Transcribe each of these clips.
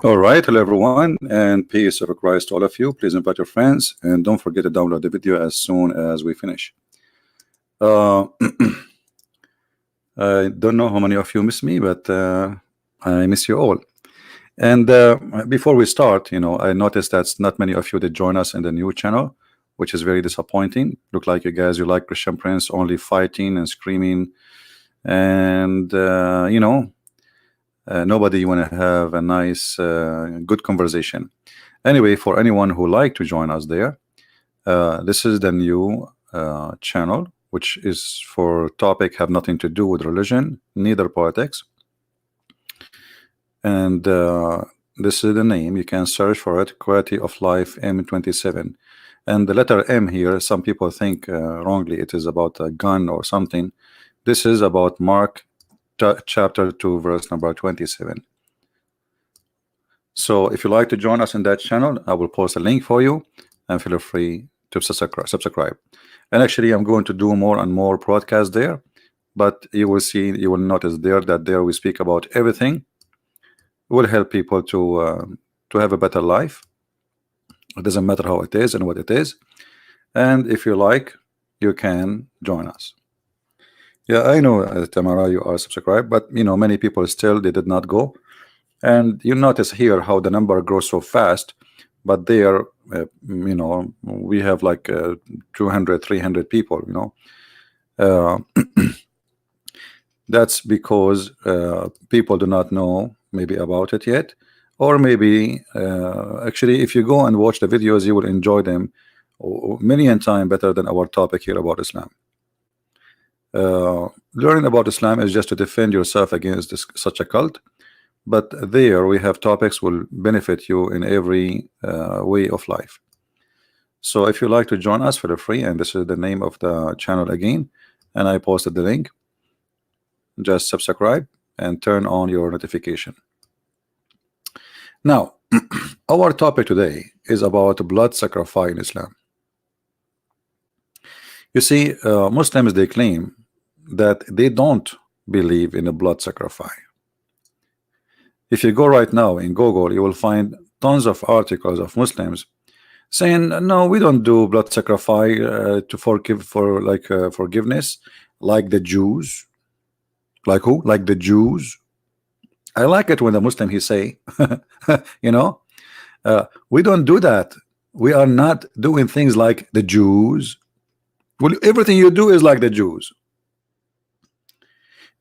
All right, hello everyone, and peace of Christ to all of you. Please invite your friends, and don't forget to download the video as soon as we finish. Uh, I don't know how many of you miss me, but I miss you all. And before we start, I noticed that's not many of you that join us in the new channel, which is very disappointing. Look like you like Christian Prince only fighting and screaming, and nobody want to have a nice, good conversation. Anyway, for anyone who like to join us there, this is the new channel, which is for topic have nothing to do with religion, neither politics. And this is the name. You can search for it, Quality of Life M27. And the letter M here, some people think wrongly it is about a gun or something. This is about Mark chapter 2 verse number 27. So if you like to join us in that channel, I will post a link for you, and feel free to subscribe. And actually I'm going to do more and more broadcasts there, but you will notice there that we speak about everything. It will help people to have a better life. It doesn't matter how it is and what it is. And if you like, you can join us. Yeah, I know, Tamara, you are subscribed, but many people still they did not go. And you notice here how the number grows so fast, but there we have like 200 300 people. That's because people do not know maybe about it yet, or maybe actually if you go and watch the videos, you will enjoy them million times better than our topic here about Islam. Learning about Islam is just to defend yourself against such a cult, but there we have topics will benefit you in every way of life. So if you like to join us, feel free, and this is the name of the channel again, and I posted the link. Just subscribe and turn on your notification. Now our topic today is about blood sacrifice in Islam. You see, Muslims, they claim that they don't believe in a blood sacrifice. If you go right now in Google, you will find tons of articles of Muslims saying, no, we don't do blood sacrifice to forgiveness, like the Jews. Like who? Like the Jews. I like it when the Muslim he say we don't do that. We are not doing things like the Jews. Well, everything you do is like the Jews.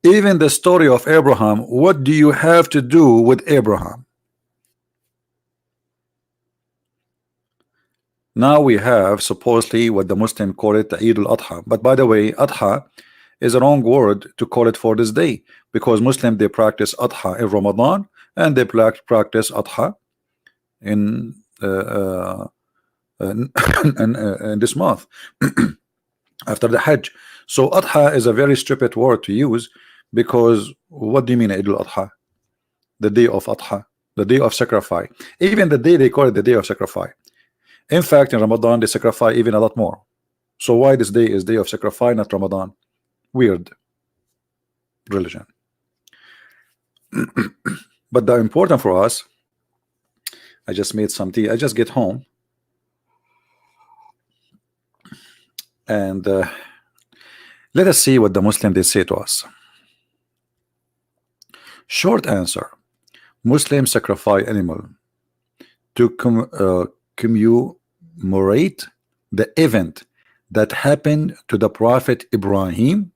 Even the story of Abraham, what do you have to do with Abraham? Now we have supposedly what the Muslim call it the Eid al-Adha. But by the way, Adha is a wrong word to call it for this day, because Muslim they practice Adha in Ramadan, and they practice Adha in this month after the Hajj. So Adha is a very stupid word to use, because what do you mean Eid al-Adha? The day of Adha, the day of sacrifice. Even the day they call it the day of sacrifice. In fact, in Ramadan they sacrifice even a lot more. So why this day is day of sacrifice, not Ramadan? Weird religion. But the important for us, I just made some tea. I just get home, and let us see what the Muslim they say to us. Short answer: Muslims sacrifice animal to commemorate the event that happened to the Prophet Ibrahim.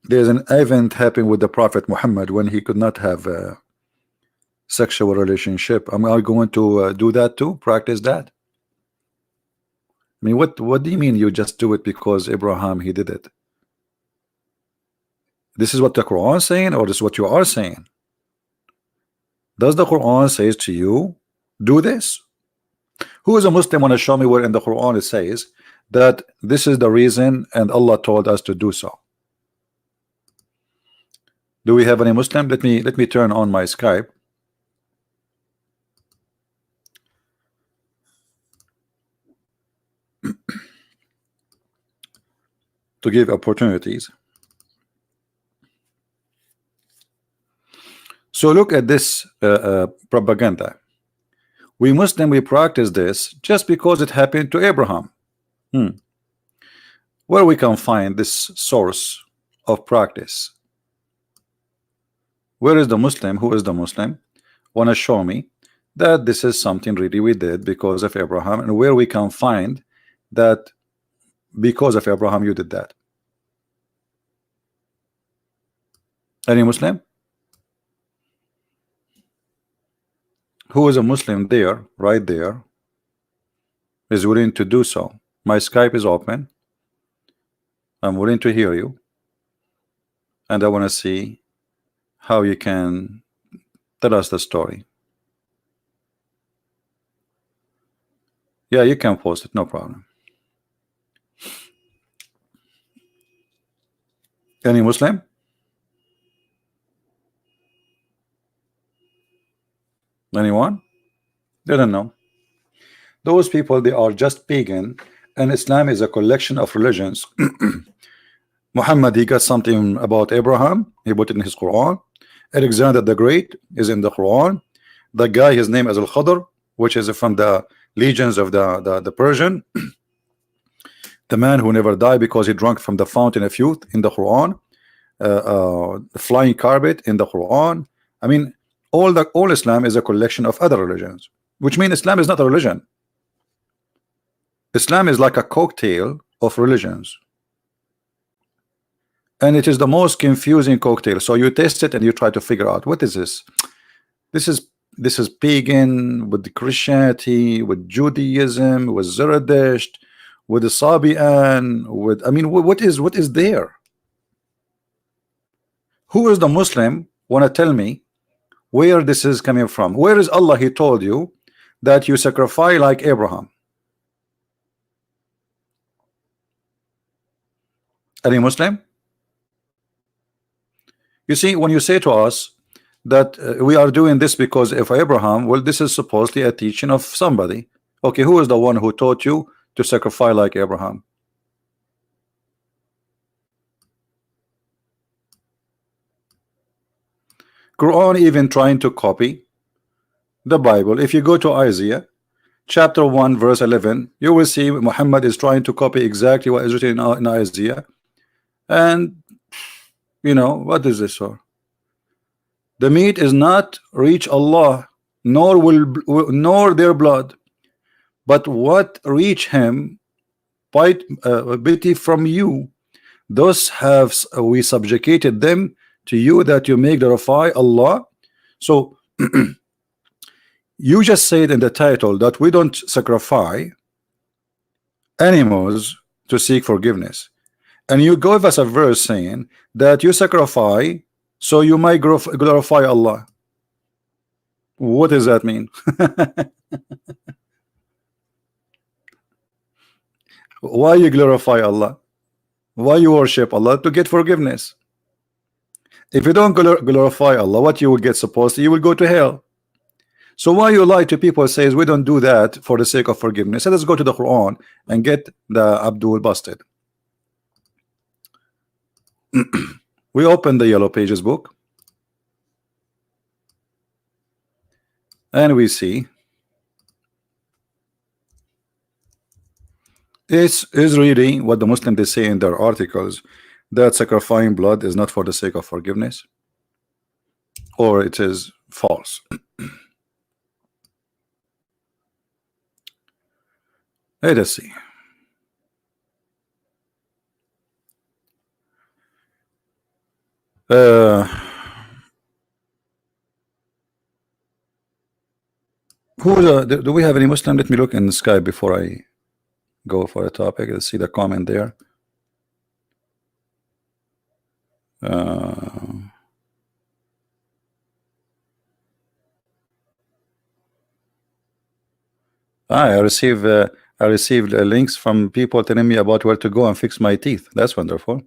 There's an event happened with the Prophet Muhammad when he could not have a sexual relationship. Am I going to do that too? Practice that? I mean, what do you mean you just do it because Abraham he did it? This is what the Quran is saying, or this is what you are saying? Does the Quran says to you do this? Who is a Muslim want to show me where in the Quran it says that this is the reason and Allah told us to do so? Do we have any Muslim? Let me turn on my Skype. To give opportunities. So look at this propaganda. We Muslim, we practice this just because it happened to Abraham. Where we can find this source of practice? Where is the Muslim? Who is the Muslim? Want to show me that this is something really we did because of Abraham, and where we can find that because of Abraham you did that? Any Muslim? Who is a Muslim there, right there, is willing to do so? My Skype is open. I'm willing to hear you, and I want to see how you can tell us the story. Yeah, you can post it, no problem. Any Muslim? Anyone? They don't know. Those people, they are just pagan, and Islam is a collection of religions. Muhammad, he got something about Abraham, he put it in his Quran. Alexander the Great is in the Quran. The guy, his name is Al-Khadr, which is from the legions of the Persian. The man who never died because he drank from the fountain of youth in the Quran. The flying carpet in the Quran. I mean, all Islam is a collection of other religions, which means Islam is not a religion. Islam is like a cocktail of religions, and it is the most confusing cocktail. So you taste it and you try to figure out what is this. This is pagan with Christianity, with Judaism, with Zoroaster, with the Sabian, with, I mean, what is there? Who is the Muslim? Want to tell me where this is coming from? Where is Allah? He told you that you sacrifice like Abraham. Any Muslim? You see, when you say to us that we are doing this because of Abraham, well, this is supposedly a teaching of somebody. Okay, who is the one who taught you to sacrifice like Abraham? Quran even trying to copy the Bible. If you go to Isaiah chapter 1 verse 11, you will see Muhammad is trying to copy exactly what is written in Isaiah. And you know, what is this for? The meat is not reach Allah, nor their blood, but what reach him by pity from you. Thus have we subjugated them to you, that you may glorify Allah. So you just said in the title that we don't sacrifice animals to seek forgiveness, and you gave us a verse saying that you sacrifice so you might glorify Allah. What does that mean? Why you glorify Allah? Why you worship Allah? To get forgiveness. If you don't glorify Allah, what you will get supposed to? You will go to hell. So why you lie to people? Says we don't do that for the sake of forgiveness. So let's go to the Quran and get the Abdul busted. We open the Yellow Pages book and we see is really what the Muslims they say in their articles, that sacrificing blood is not for the sake of forgiveness, or it is false. Let us see. Do we have any Muslim? Let me look in the sky before I go for a topic. Let's see the comment there. I received links from people telling me about where to go and fix my teeth. That's wonderful.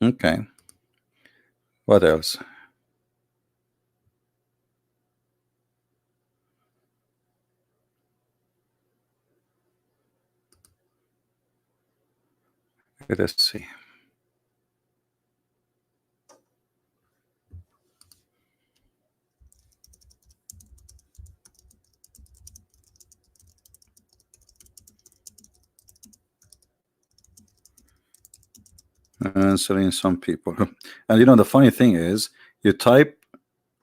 Okay. What else? Let us see. Answering some people. And you know the funny thing is, you type,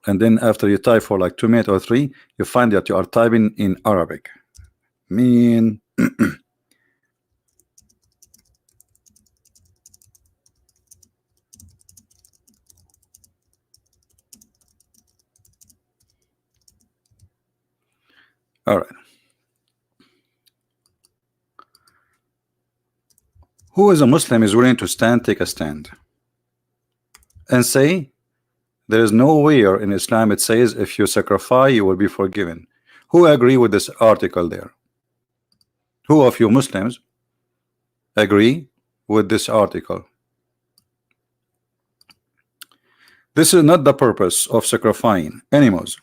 and then after you type for like 2 minutes or three, you find that you are typing in Arabic. Mean. All right. Who is a Muslim is willing to take a stand, and say there is nowhere in Islam it says if you sacrifice you will be forgiven? Who agree with this article there? Who of you Muslims agree with this article? This is not the purpose of sacrificing animals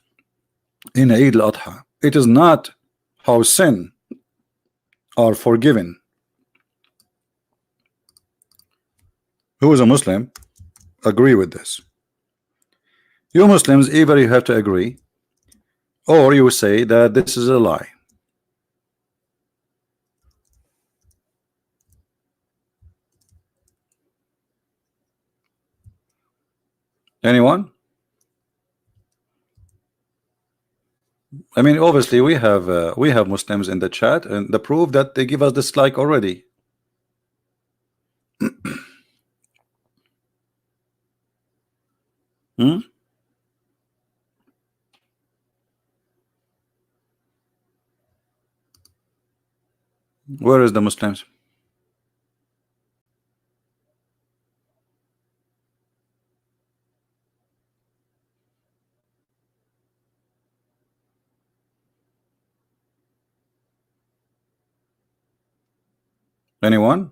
in Eid al-Adha. It is not how sin are forgiven. Who is a Muslim agree with this? You Muslims, either you have to agree or you say that this is a lie. Anyone? I mean, obviously we have Muslims in the chat, and the proof that they give us dislike already. Hmm? Where is the Muslims? Anyone?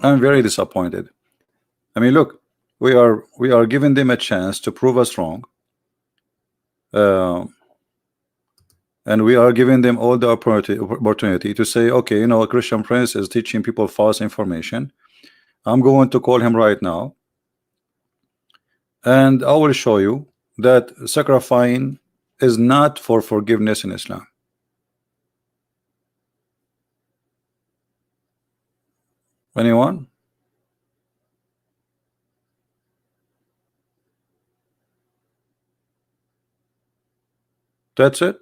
I'm very disappointed. I mean, look, we are giving them a chance to prove us wrong, and we are giving them all the opportunity to say, okay, you know, a Christian Prince is teaching people false information. I'm going to call him right now, and I will show you that sacrificing is not for forgiveness in Islam. Anyone? That's it.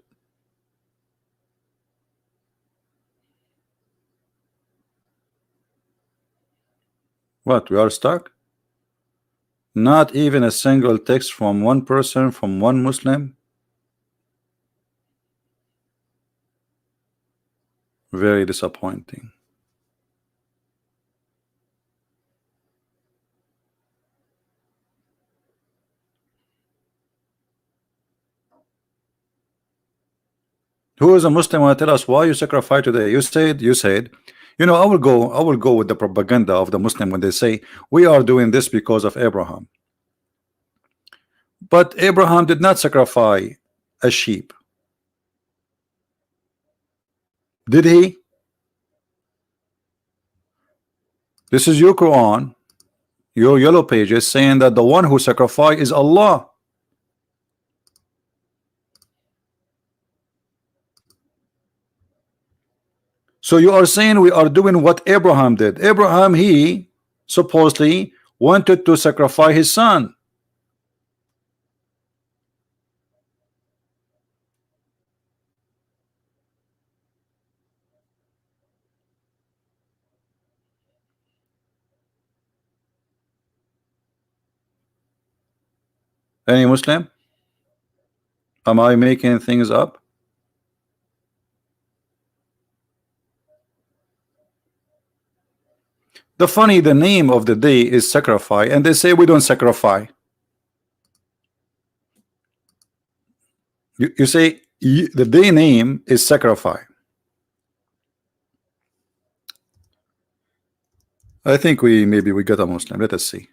What, we are stuck? Not even a single text from one person, from one Muslim? Very disappointing. Who is a Muslim want to tell us why you sacrifice today? You said, you know, I will go with the propaganda of the Muslim when they say we are doing this because of Abraham. But Abraham did not sacrifice a sheep. Did he? This is your Quran, your yellow pages saying that the one who sacrificed is Allah. So you are saying we are doing what Abraham did. Abraham, he supposedly wanted to sacrifice his son. Any Muslim? Am I making things up? The name of the day is sacrifice, and they say we don't sacrifice. You say the day name is sacrifice. I think maybe we got a Muslim. Let us see.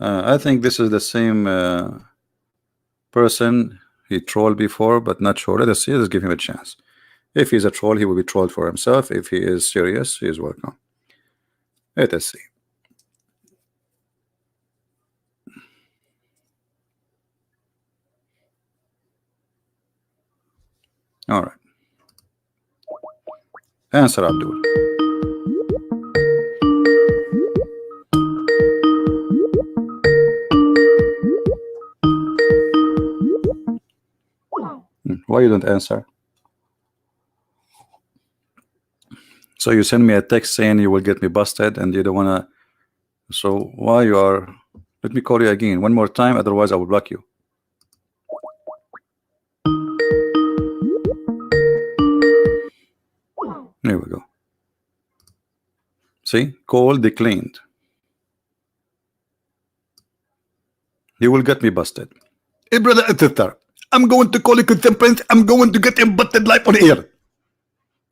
I think this is the same person he trolled before, but not sure. Let us see. Let's give him a chance. If he's a troll, he will be trolled for himself. If he is serious, he is welcome. Let us see. All right. Answer, Abdul. Why you don't answer? So you send me a text saying you will get me busted and you don't wanna. So why you are? Let me call you again one more time, otherwise I will block you. There we go. See, call declined. You will get me busted. Hey brother editor, I'm going to call you contemporary. I'm going to get him busted live on air.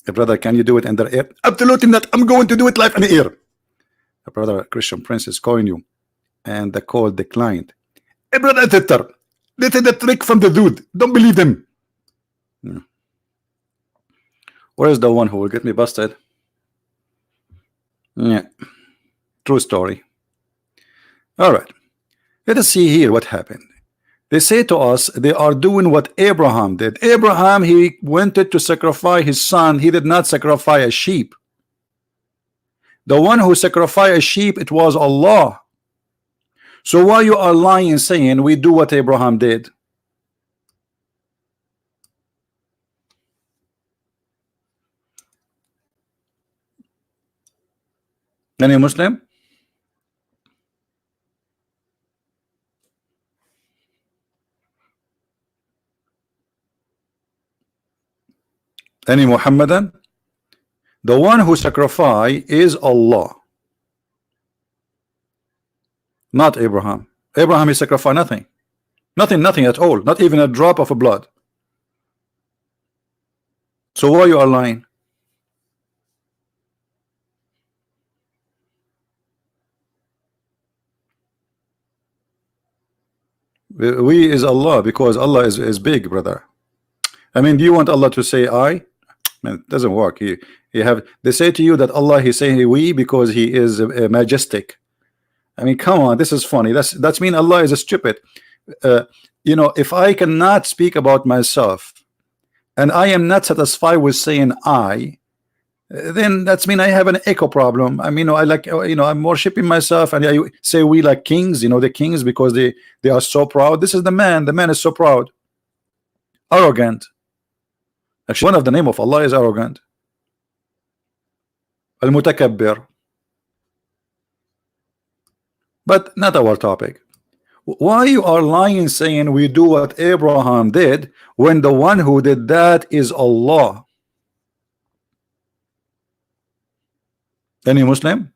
Hey brother, can you do it in the air? Absolutely not. I'm going to do it live on the air. Hey brother, Christian Prince is calling you, and the call declined. Hey brother editor, this is the trick from the dude. Don't believe him. Where is the one who will get me busted? Yeah, true story. All right, let us see here what happened. They say to us they are doing what Abraham did. Abraham, he wanted to sacrifice his son. He did not sacrifice a sheep. The one who sacrificed a sheep, it was Allah. So why you are lying saying we do what Abraham did? Any Muslim? Any Muhammadan? The one who sacrifice is Allah, not Abraham. Abraham, he sacrificed nothing. Nothing at all. Not even a drop of blood. So why you are lying? We is Allah, because Allah is big, brother. I mean, do you want Allah to say I? Man, it doesn't work. They say to you that Allah, he's saying we because he is majestic. I mean, come on, this is funny. That's mean Allah is a stupid. You know, if I cannot speak about myself and I am not satisfied with saying I, then that's mean I have an echo problem. I mean, I like, you know, I'm worshiping myself, and I say we like kings, you know, the kings, because they are so proud. This is the man is so proud, arrogant. Actually, one of the name of Allah is arrogant. Al-Mutakabbir. But not our topic. Why you are lying saying we do what Abraham did when the one who did that is Allah? Any Muslim?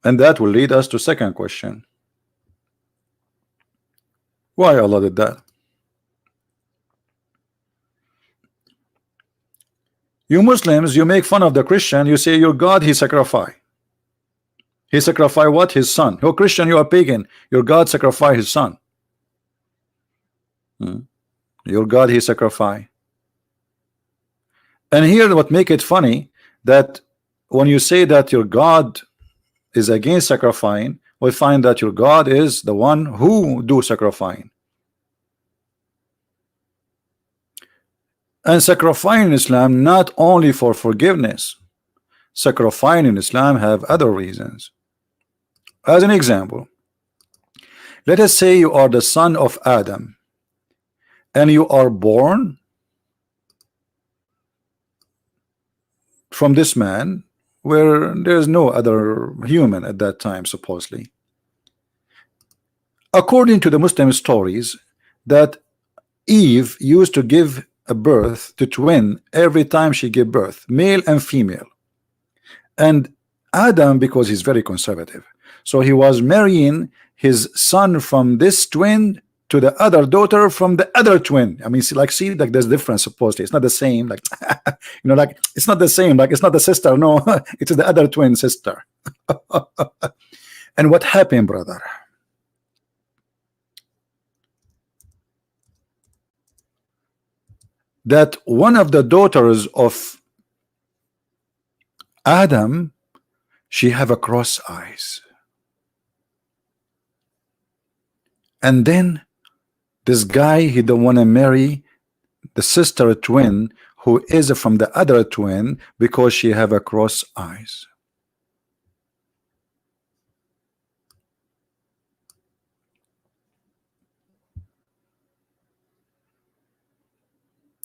And that will lead us to second question. Why Allah did that? You Muslims, you make fun of the Christian. You say your God, he sacrificed. He sacrificed what? His son. You're Christian, you are pagan. Your God sacrificed his son. Your God, he sacrificed. And here what make it funny, that when you say that your God is against sacrificing, we find that your God is the one who do sacrificing. And sacrificing in Islam not only for forgiveness. Sacrificing in Islam have other reasons. As an example, let us say you are the son of Adam and you are born from this man where there's no other human at that time, supposedly. According to the Muslim stories, that Eve used to give a birth to twin every time she gave birth, male and female. And Adam, because he's very conservative, so he was marrying his son from this twin to the other daughter from the other twin. I mean, see, like there's difference supposedly. It's not the same. Like like it's not the same. Like it's not the sister. No, it is the other twin sister. And what happened, brother? That one of the daughters of Adam, she have a cross eyes, and then this guy, he don't want to marry the sister twin who is from the other twin because she have a cross eyes.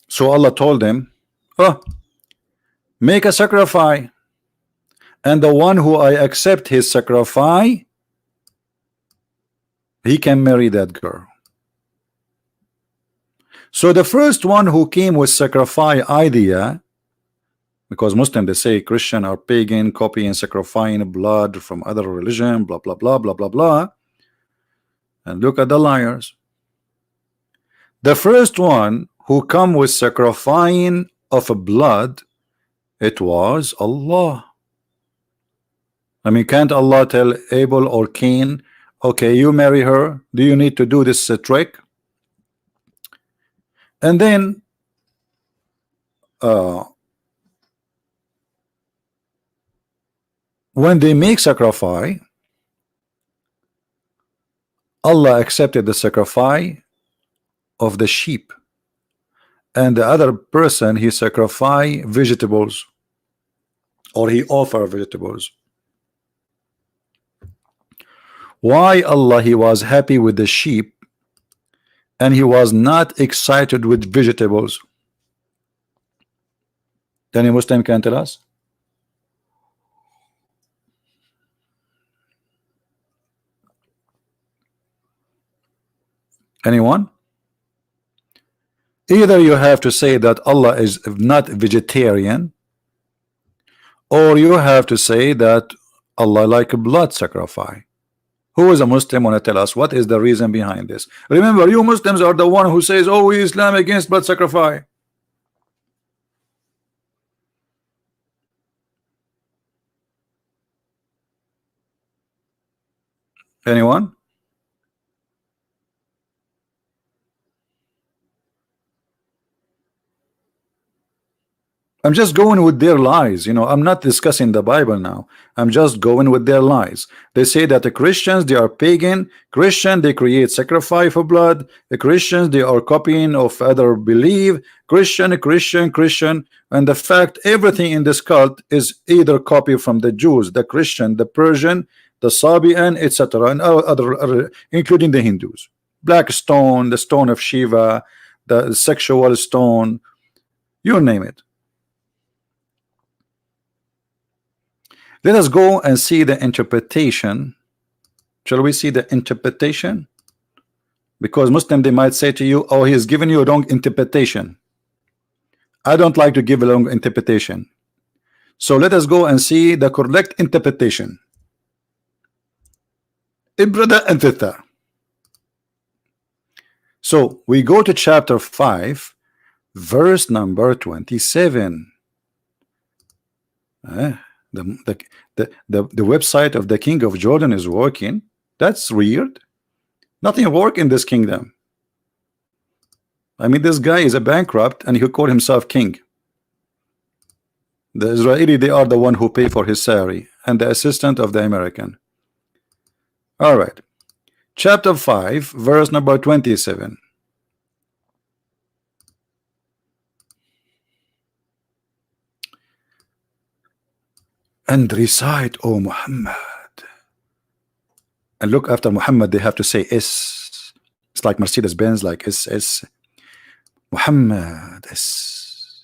So Allah told him, oh, make a sacrifice, and the one who I accept his sacrifice, he can marry that girl. So the first one who came with sacrifice idea, because Muslim they say Christian or pagan copying sacrificing blood from other religion, blah blah blah blah blah blah. And look at the liars. The first one who come with sacrificing of blood, it was Allah. I mean, can't Allah tell Abel or Cain, okay, you marry her, do you need to do this trick? And then when they make sacrifice, Allah accepted the sacrifice of the sheep, and the other person he sacrifice vegetables, or he offer vegetables. Why Allah he was happy with the sheep and he was not excited with vegetables? Any Muslim can tell us? Anyone? Either you have to say that Allah is not vegetarian, or you have to say that Allah like a blood sacrifice. Who is a Muslim want to tell us what is the reason behind this? Remember, you Muslims are the one who says, oh, Islam against blood sacrifice. Anyone? I'm just going with their lies. I'm not discussing the Bible now. I'm just going with their lies. They say that the Christians, they are pagan. Christian, they create sacrifice for blood. The Christians, they are copying of other belief. Christian. And the fact, everything in this cult is either copy from the Jews, the Christian, the Persian, the Sabian, etc., and other, including the Hindus. Black stone, the stone of Shiva, the sexual stone, you name it. Let us go and see the interpretation. Shall we see the interpretation? Because Muslim, they might say to you, oh, he has given you a wrong interpretation. I don't like to give a wrong interpretation. So let us go and see the correct interpretation. Brother and sister. So we go to chapter 5, verse number 27. The website of the king of Jordan is working. That's weird. Nothing work in this kingdom. I mean, this guy is a bankrupt and he called himself king. The Israeli, they are the one who pay for his salary and the assistant of the American. All right, chapter 5, verse number 27. And recite, O Muhammad. And look, after Muhammad they have to say S. It's like Mercedes-Benz, like S. Muhammad S.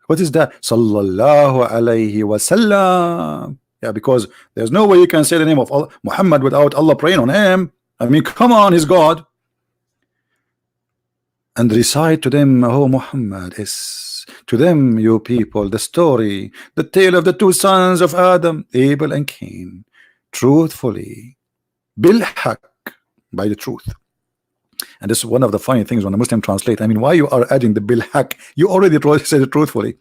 What is that? Sallallahu alayhi wasallam. Yeah, because there's no way you can say the name of Allah, Muhammad, without Allah praying on him. I mean, come on, he's God. And recite to them, O Muhammad S. To them, you people, the story, the tale of the two sons of Adam, Abel and Cain, truthfully, bil haq, by the truth. And this is one of the funny things when a Muslim translate. I mean, why you are adding the bilhaq? You already said it truthfully.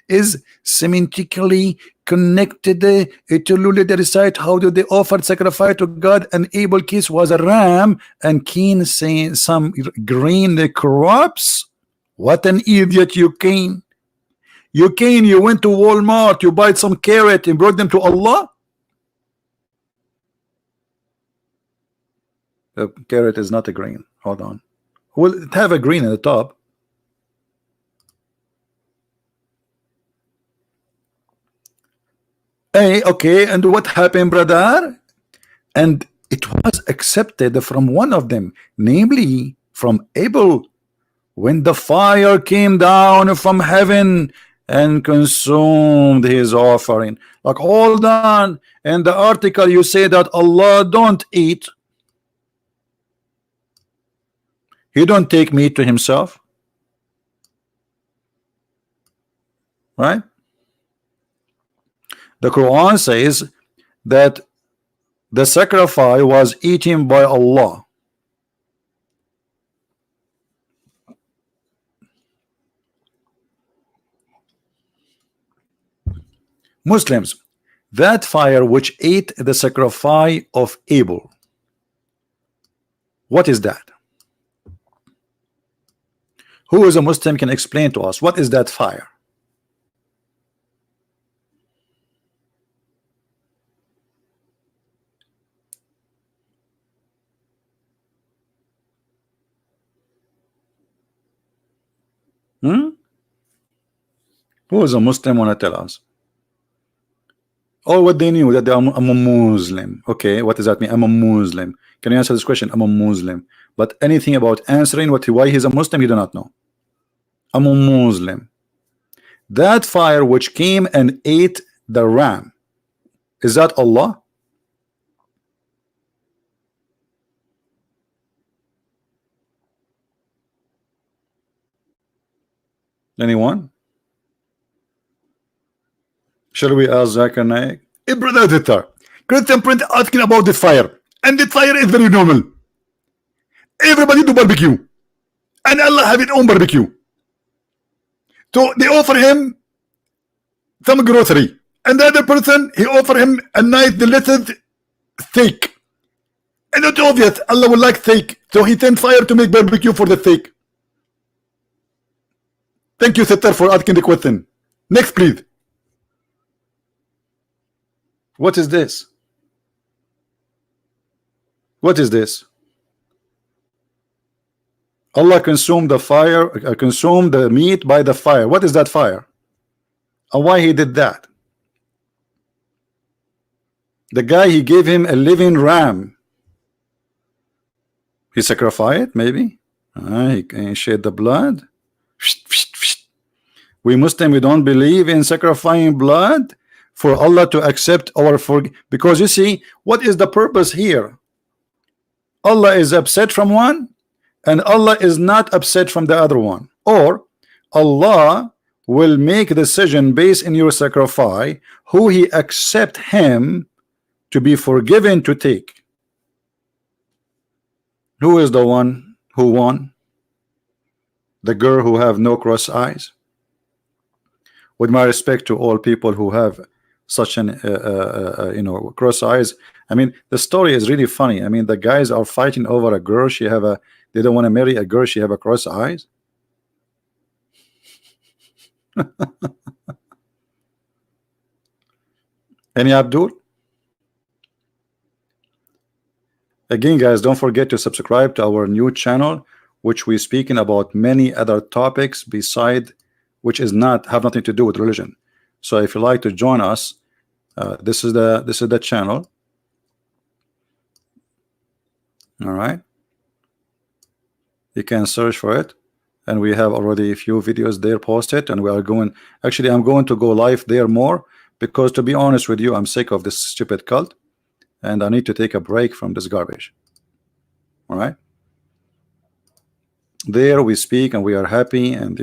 Is semantically connected to the recite. How do they offer sacrifice to God? And Abel case was a ram, and Cain saying some green crops. What an idiot you Cain! You Cain, you went to Walmart, you buy some carrot and brought them to Allah. The carrot is not a green. Hold on. Will it have a green at the top? Hey, okay, and what happened, brother? And it was accepted from one of them, namely from Abel, when the fire came down from heaven and consumed his offering. Like, hold on. In the article you say that Allah don't eat. He don't take meat to himself, right? The Quran says that the sacrifice was eaten by Allah. Muslims, that fire which ate the sacrifice of Abel, what is that? Who is a Muslim can explain to us what is that fire? Who is a Muslim want to tell us? Or what they knew that I'm a Muslim. Okay, what does that mean? I'm a Muslim. Can you answer this question? I'm a Muslim. But anything about answering why he's a Muslim, you do not know. I'm a Muslim. That fire which came and ate the ram, is that Allah? Anyone? Shall we ask Zakir Naik? Hey, brother editor, Christian Print asking about the fire, and the fire is very normal. Everybody do barbecue, and Allah have his own barbecue. So they offer him some grocery, and the other person he offer him a nice delicious steak. And it's obvious Allah will like steak, so he sent fire to make barbecue for the steak. Thank you, Sister, for asking the question. Next, please. What is this? What is this? Allah consumed the fire, consumed the meat by the fire. What is that fire? And why he did that? The guy, he gave him a living ram. He sacrificed it, maybe. He shed the blood. We Muslim, we don't believe in sacrificing blood for Allah to accept our because you see, what is the purpose here? Allah is upset from one, and Allah is not upset from the other one. Or Allah will make a decision based in your sacrifice, who he accept him to be forgiven to take. Who is the one who won? The girl who have no cross eyes? With my respect to all people who have such an cross eyes. I mean, the story is really funny. I mean, the guys are fighting over a girl. They don't want to marry a girl. She have a cross eyes. Any Abdul? Again, guys, don't forget to subscribe to our new channel, which we speaking about many other topics beside, which is not have nothing to do with religion. So if you like to join us, this is the channel. All right, you can search for it, and we have already a few videos there posted, and we are going, actually I'm going to go live there more, because to be honest with you, I'm sick of this stupid cult, and I need to take a break from this garbage. All right, there we speak and we are happy, and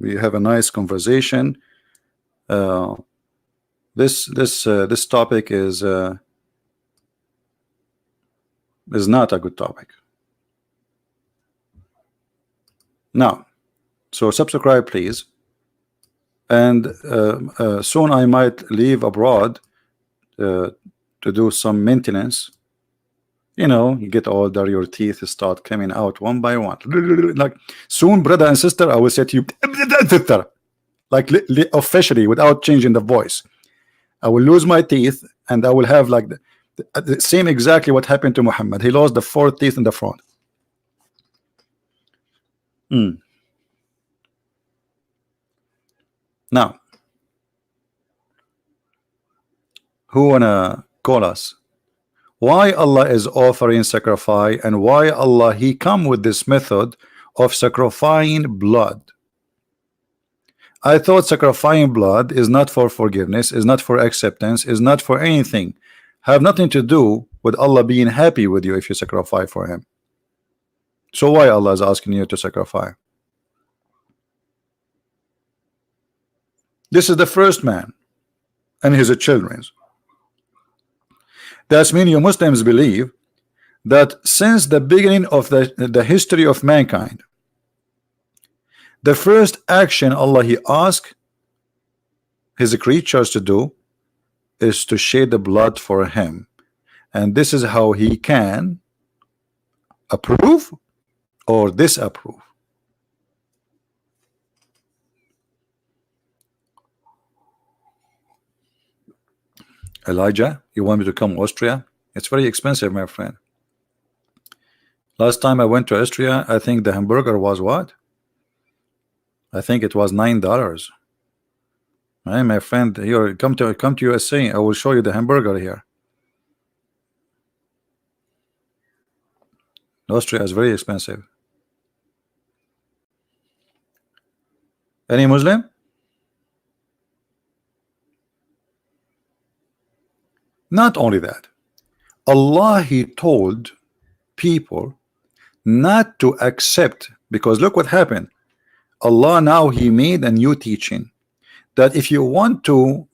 we have a nice conversation. This topic is not a good topic. Now, so subscribe, please. And soon I might leave abroad to do some maintenance. You know, you get older, your teeth start coming out one by one. Like soon, brother and sister, I will say to you, like officially, without changing the voice. I will lose my teeth, and I will have like the same exactly what happened to Muhammad. He lost the 4 teeth in the front. Now, who wanna call us? Why Allah is offering sacrifice, and why Allah He come with this method of sacrificing blood? I thought sacrificing blood is not for forgiveness, is not for acceptance, is not for anything. Have nothing to do with Allah being happy with you if you sacrifice for Him. So why Allah is asking you to sacrifice? This is the first man and his children. That's mean you Muslims believe that since the beginning of the history of mankind, the first action Allah He asked His creatures to do is to shed the blood for Him, and this is how He can approve or disapprove. Elijah, you want me to come to Austria? It's very expensive, my friend. Last time I went to Austria, I think the hamburger was what? I think it was $9. Hey, my friend, here, come to USA. I will show you the hamburger here. Austria is very expensive. Any Muslim? Not only that, Allah He told people not to accept, because look what happened. Allah now He made a new teaching that if you want to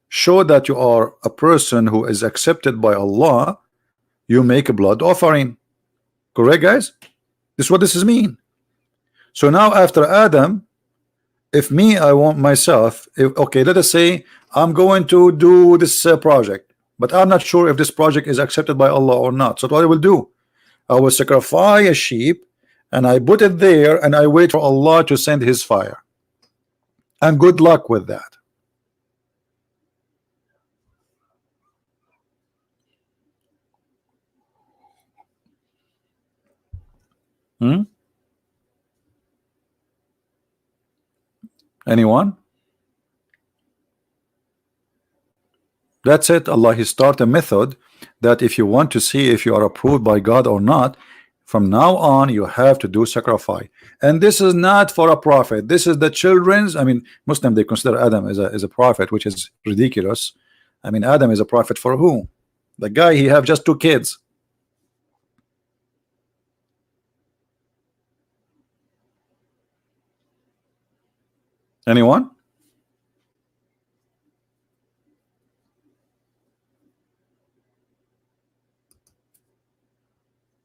show that you are a person who is accepted by Allah, you make a blood offering. Correct, guys? This is what this is mean. So now after Adam, if me, I want myself, okay, let us say I'm going to do this project, but I'm not sure if this project is accepted by Allah or not. So what I will do, I will sacrifice a sheep and I put it there and I wait for Allah to send His fire. And good luck with that. Anyone? That's it. Allah He start a method that if you want to see if you are approved by God or not, from now on you have to do sacrifice. And this is not for a prophet. This is the children's. I mean, Muslim, they consider Adam as a prophet, which is ridiculous. I mean, Adam is a prophet for who? The guy, he have just 2 kids. Anyone?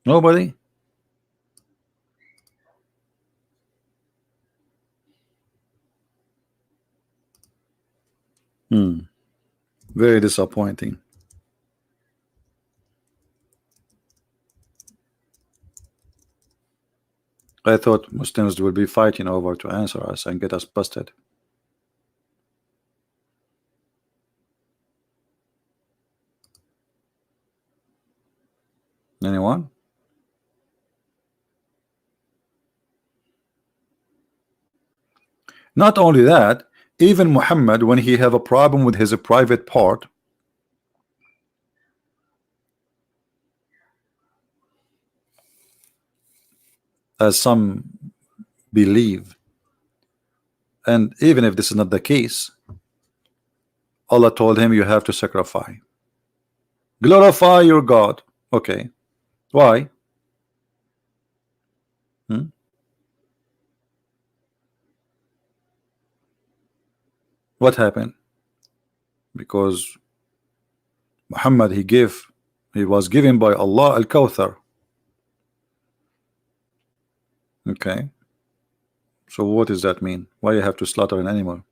Nobody? Very disappointing. I thought Muslims will be fighting over to answer us and get us busted. Anyone? Not only that, even Muhammad, when he have a problem with his private part, as some believe, and even if this is not the case, Allah told him you have to sacrifice. Glorify your God. Okay. Why? What happened? Because Muhammad, he was given by Allah Al-Kawthar. Okay. So what does that mean? Why you have to slaughter an animal?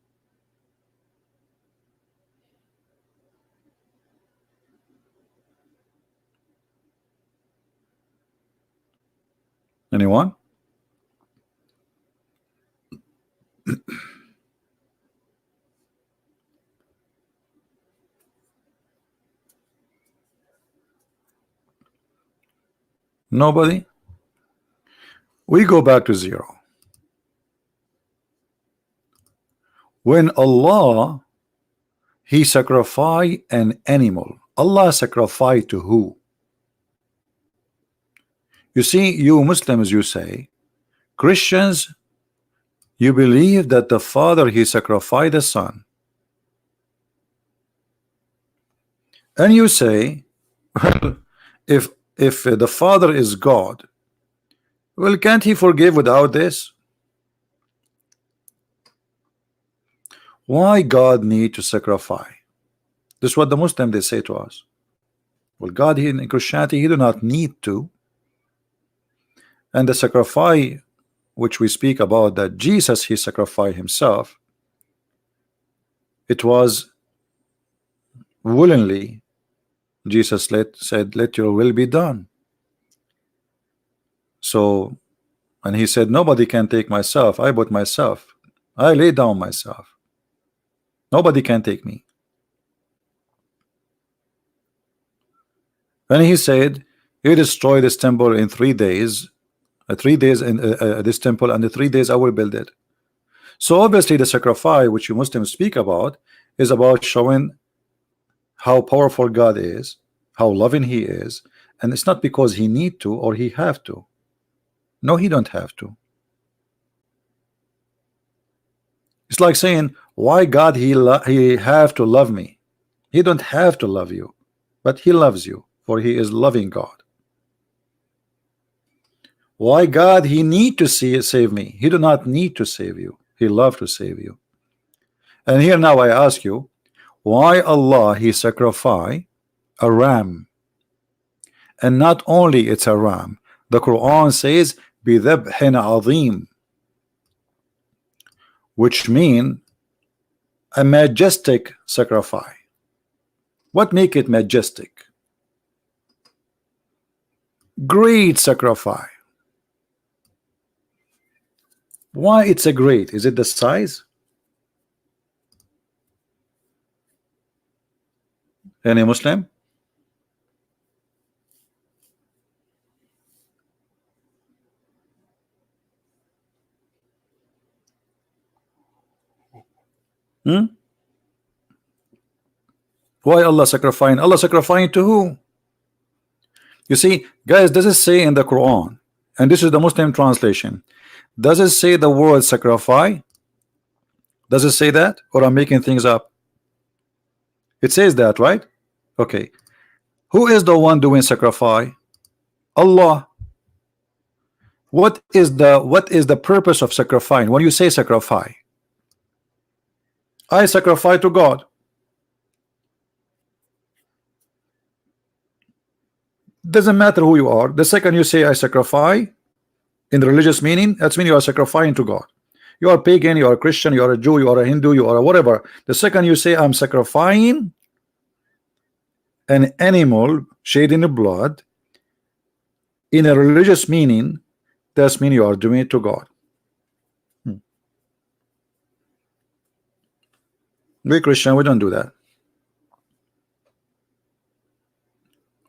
Anyone? Nobody? We go back to zero. When Allah He sacrificed an animal, Allah sacrificed to who? You see, you Muslims, you say, Christians, you believe that the Father He sacrificed the Son, and you say, well, if the Father is God, well, can't He forgive without this? Why God need to sacrifice? This is what the Muslim they say to us. Well, God in Christianity He do not need to, and the sacrifice which we speak about, that Jesus He sacrificed Himself, it was willingly. Jesus said, let your will be done. So, and He said, nobody can take myself. I bought myself. I lay down myself. Nobody can take me. And He said, He destroyed this temple in 3 days. 3 days in this temple, and the 3 days I will build it. So obviously the sacrifice which you Muslims speak about is about showing how powerful God is, how loving He is, and it's not because He need to or He have to. No, He don't have to. It's like saying, why God He have to love me? He don't have to love you, but He loves you, for He is loving God. Why God He need to save me? He do not need to save you. He love to save you. And here now I ask you, why Allah He sacrifice a ram? And not only it's a ram, the Quran says بِذَبْحٍ عَظِيمٍ, which mean a majestic sacrifice. What make it majestic? Great sacrifice. Why it's a great? Is it the size? Any Muslim? Why Allah sacrificing? Allah sacrificing to who? You see, guys, does it say in the Quran, and this is the Muslim translation, does it say the word sacrifice? Does it say that, or I'm making things up? It says that, right? Okay. Who is the one doing sacrifice? Allah. What is the purpose of sacrificing? When you say sacrifice, I sacrifice to God. Doesn't matter who you are. The second you say I sacrifice in the religious meaning, that's mean you are sacrificing to God. You are pagan, you are a Christian, you are a Jew, you are a Hindu, you are a whatever. The second you say I'm sacrificing an animal shedding the blood in a religious meaning, that's mean you are doing it to God. We Christian, we don't do that.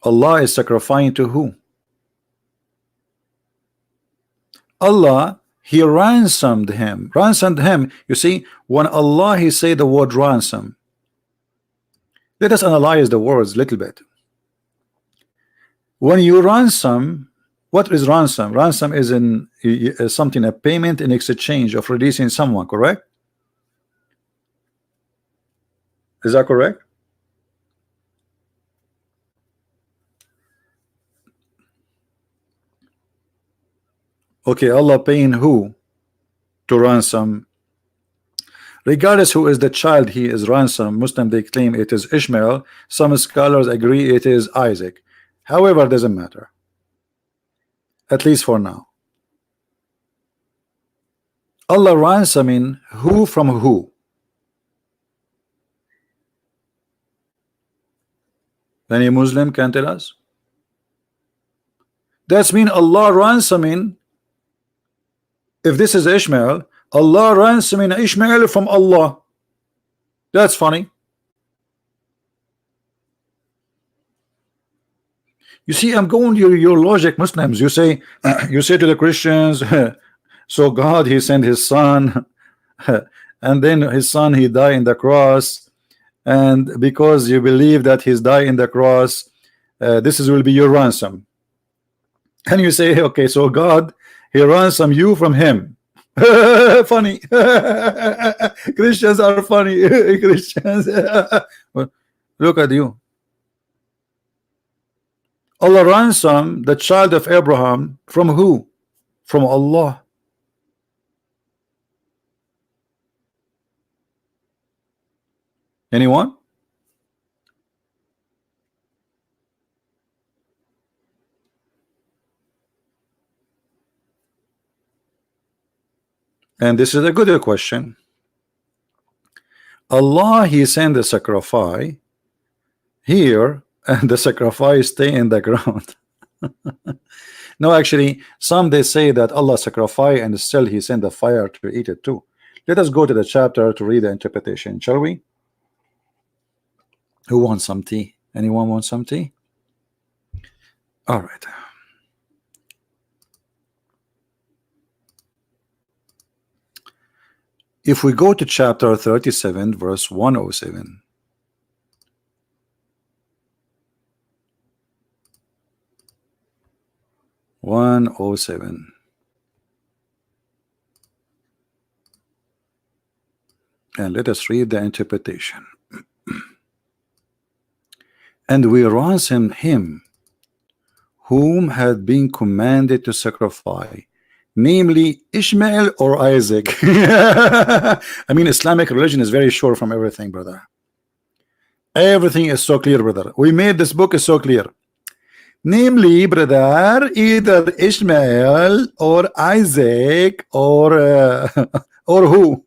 Allah is sacrificing to who? Allah, He ransomed him. Ransomed him. You see, when Allah He say the word ransom, let us analyze the words a little bit. When you ransom, what is ransom? Ransom is something, a payment in exchange of releasing someone, correct? Is that correct? Okay, Allah paying who to ransom? Regardless who is the child he is ransom, Muslim they claim it is Ishmael. Some scholars agree it is Isaac. However, it doesn't matter, at least for now. Allah ransoming who from who? Any Muslim can tell us? That's mean Allah ransoming. If this is Ishmael, Allah ransoming Ishmael from Allah. That's funny. You see, I'm going your logic, Muslims. You say you say to the Christians, so God he sent his son, and then his son he died in the cross, and because you believe that he's died in the cross, this is will be your ransom. And you say, okay, so God he ransom you from him. Funny. Christians are funny. Christians. Well, look at you. Allah ransom the child of Abraham from who? From Allah. Anyone? And this is a good question. Allah he sent the sacrifice here, and the sacrifice stay in the ground. No, actually, some they say that Allah sacrificed and still he sent the fire to eat it too. Let us go to the chapter to read the interpretation, shall we? Who wants some tea? Anyone want some tea? All right. If we go to chapter 37 verse 107, and let us read the interpretation. And we ransom him whom had been commanded to sacrifice, namely Ishmael or Isaac. I mean, Islamic religion is very sure from everything, brother. Everything is so clear, brother. We made this book is so clear. Namely, brother, either Ishmael or Isaac or or who?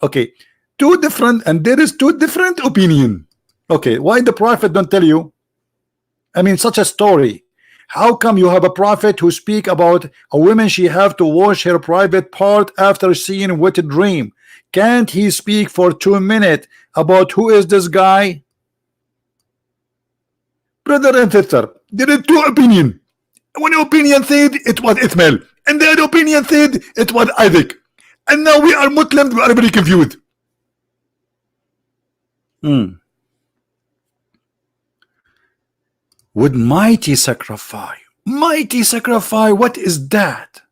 Okay, two different, and there is two different opinion. Okay, why the prophet don't tell you? I mean, such a story. How come you have a prophet who speak about a woman she have to wash her private part after seeing what a dream? Can't he speak for 2 minutes about who is this guy? Brother and sister, there is two opinion. One opinion said it was Ismail, and the other opinion said it was Isaac. And now we are Muslims, we are very confused. With mighty sacrifice. Mighty sacrifice, what is that?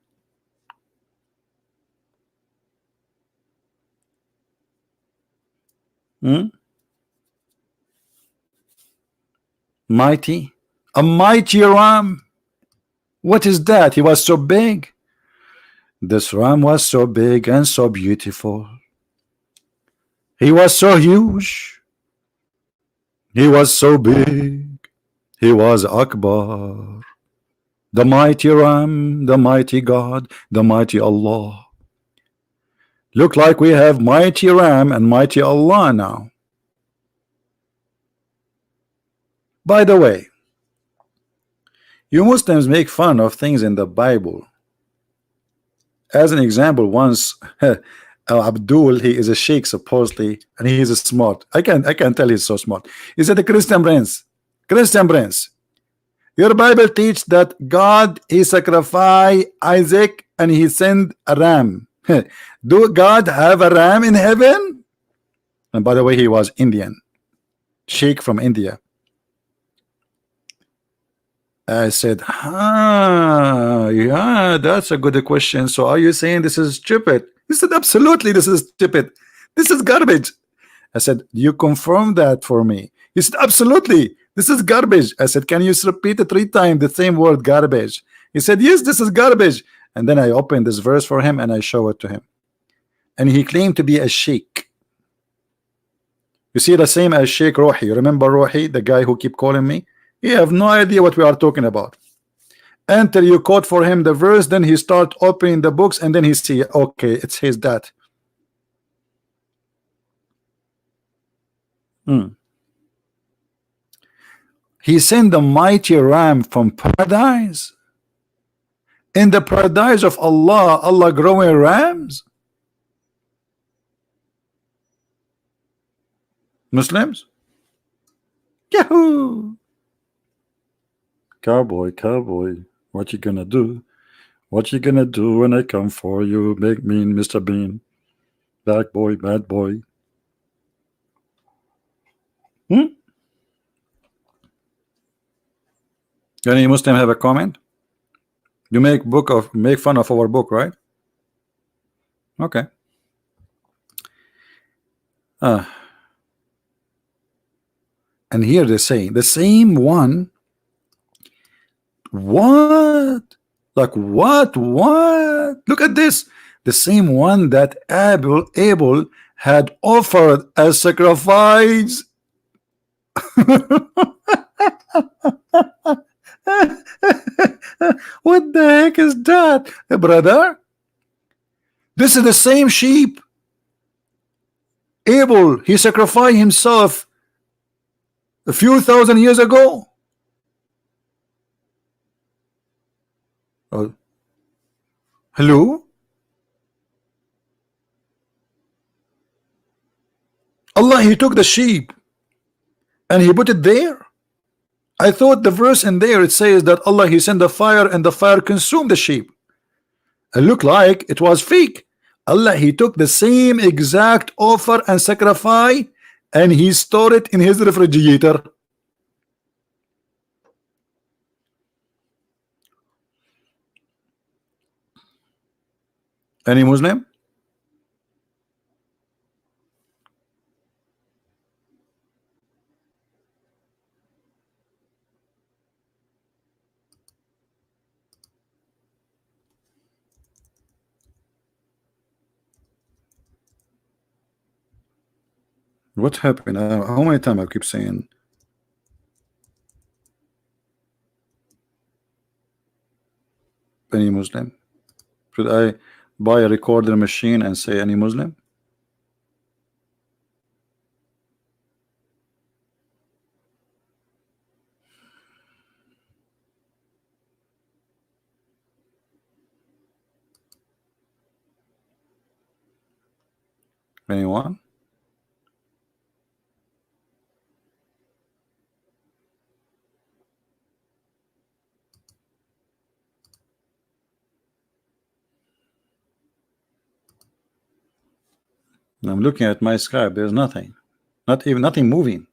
Mighty? A mighty ram? What is that? He was so big. This ram was so big and so beautiful. He was so huge. He was so big. He was Akbar. The mighty ram, the mighty God, the mighty Allah. Look like we have mighty ram and mighty Allah now. By the way, you Muslims make fun of things in the Bible. As an example, once Abdul, he is a sheikh supposedly, and he is smart. I can tell he's so smart. He said, the Christian prince, your Bible teach that God he sacrificed Isaac and he sent a ram. Do God have a ram in heaven? And by the way, he was Indian, sheikh from India. I said, yeah, that's a good question. So are you saying this is stupid? He said, absolutely, this is stupid. This is garbage. I said, do you confirm that for me? He said, absolutely, this is garbage. I said, can you repeat it 3 times, the same word, garbage? He said, yes, this is garbage. And then I opened this verse for him and I show it to him. And he claimed to be a sheikh. You see, the same as Sheikh Rohi. You remember Rohi, the guy who keep calling me? You have no idea what we are talking about. until you quote for him the verse, then he start opening the books, and then he see, okay, it's his that. He sent the mighty ram from paradise. In the paradise of Allah, Allah growing rams. Muslims? Yahoo! Cowboy, cowboy, what you gonna do? What you gonna do when I come for you? Make me Mr. Bean. Bad boy, bad boy. Any Muslim have a comment? You make fun of our book, right? Okay. And here they say the same one. What? Like what? What? Look at this. The same one that Abel had offered as sacrifice. What the heck is that, brother? This is the same sheep. Abel, he sacrificed himself a few thousand years ago. Hello? Allah, he took the sheep and he put it there. I thought the verse in there, it says that Allah, he sent the fire and the fire consumed the sheep. It looked like it was fake. Allah, he took the same exact offer and sacrifice and he stored it in his refrigerator. Any Muslim? What happened? How many times I keep saying? Any Muslim? Should I buy a recorder machine and say any Muslim? Anyone? I'm looking at my Skype. There's nothing. Not even nothing moving.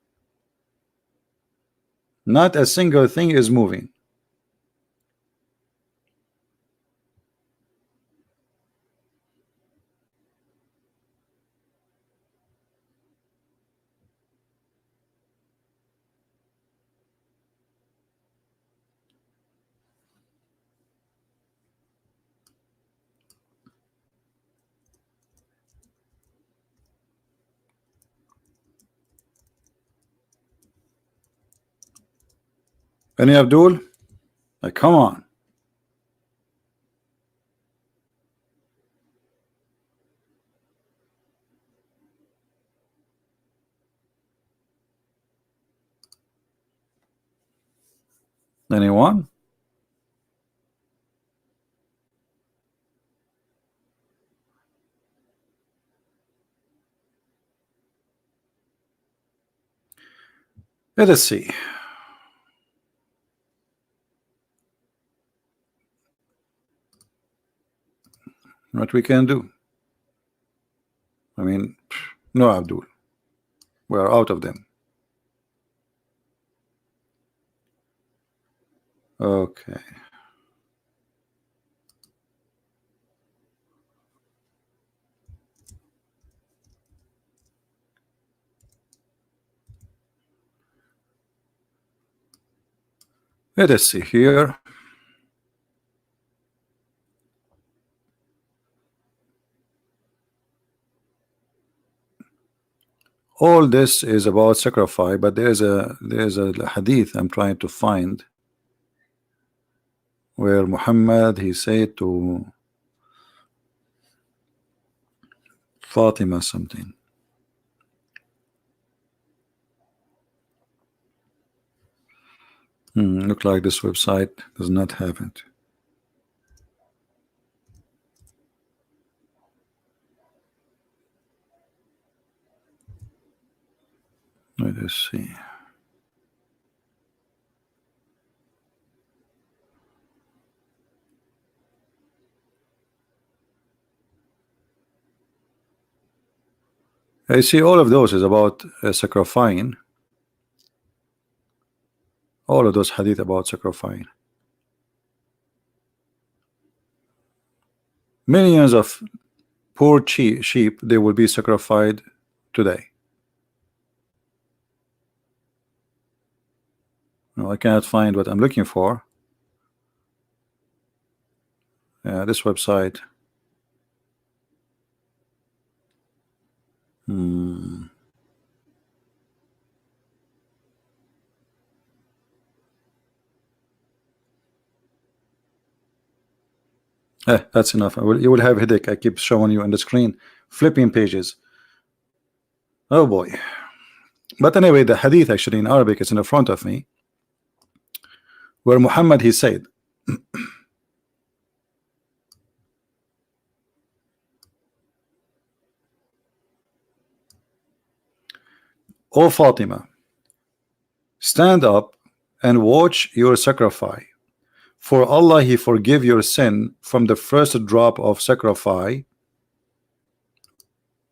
Not a single thing is moving. Any Abdul? Like, come on. Anyone? Let us see. What we can do. I mean, no Abdul. We are out of them. Okay. Let us see here. All this is about sacrifice, but there's a hadith I'm trying to find where Muhammad he said to Fatima something. Look like this website does not have it. Let us see. I see all of those is about sacrificing. All of those hadith about sacrificing. Millions of poor sheep, they will be sacrificed today. No, I cannot find what I'm looking for. This website. That's enough. You will have headache. I keep showing you on the screen, flipping pages. Oh boy. But anyway, the hadith actually in Arabic is in the front of me, where Muhammad he said, O Fatima, stand up and watch your sacrifice. For Allah he forgive your sin from the first drop of sacrifice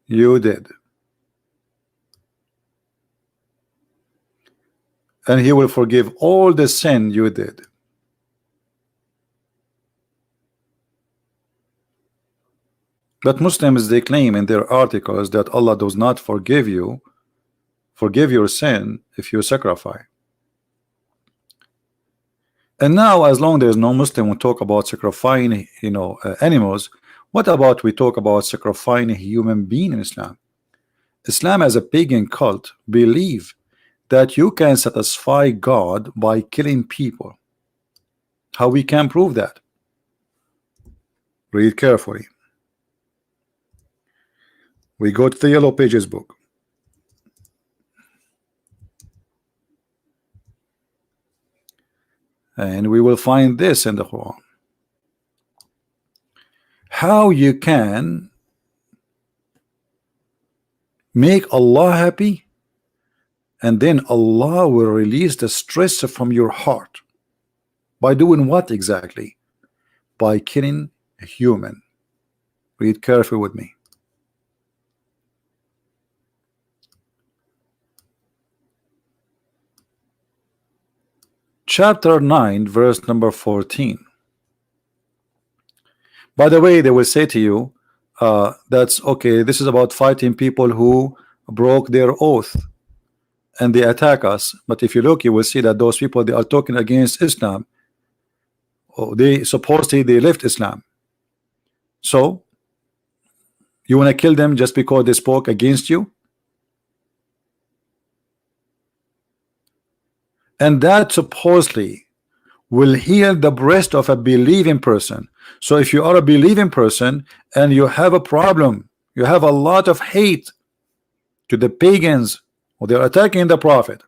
you did, and he will forgive all the sin you did. But Muslims, they claim in their articles that Allah does not forgive your sin if you sacrifice. And now, as long there's no Muslim who talk about sacrificing, animals, what about we talk about sacrificing a human being in Islam? Islam as a pagan cult believe that you can satisfy God by killing people. How we can prove that? Read carefully. We go to the Yellow Pages book. And we will find this in the Quran. How you can make Allah happy, and then Allah will release the stress from your heart. By doing what exactly? By killing a human. Read carefully with me. Chapter 9, verse number 14. By the way, they will say to you, that's okay, this is about fighting people who broke their oath and they attack us. But if you look, you will see that those people, they are talking against Islam. They supposedly they left Islam. So you want to kill them just because they spoke against you? And that supposedly will heal the breast of a believing person. So if you are a believing person and you have a problem, you have a lot of hate to the pagans, or they're attacking the prophet,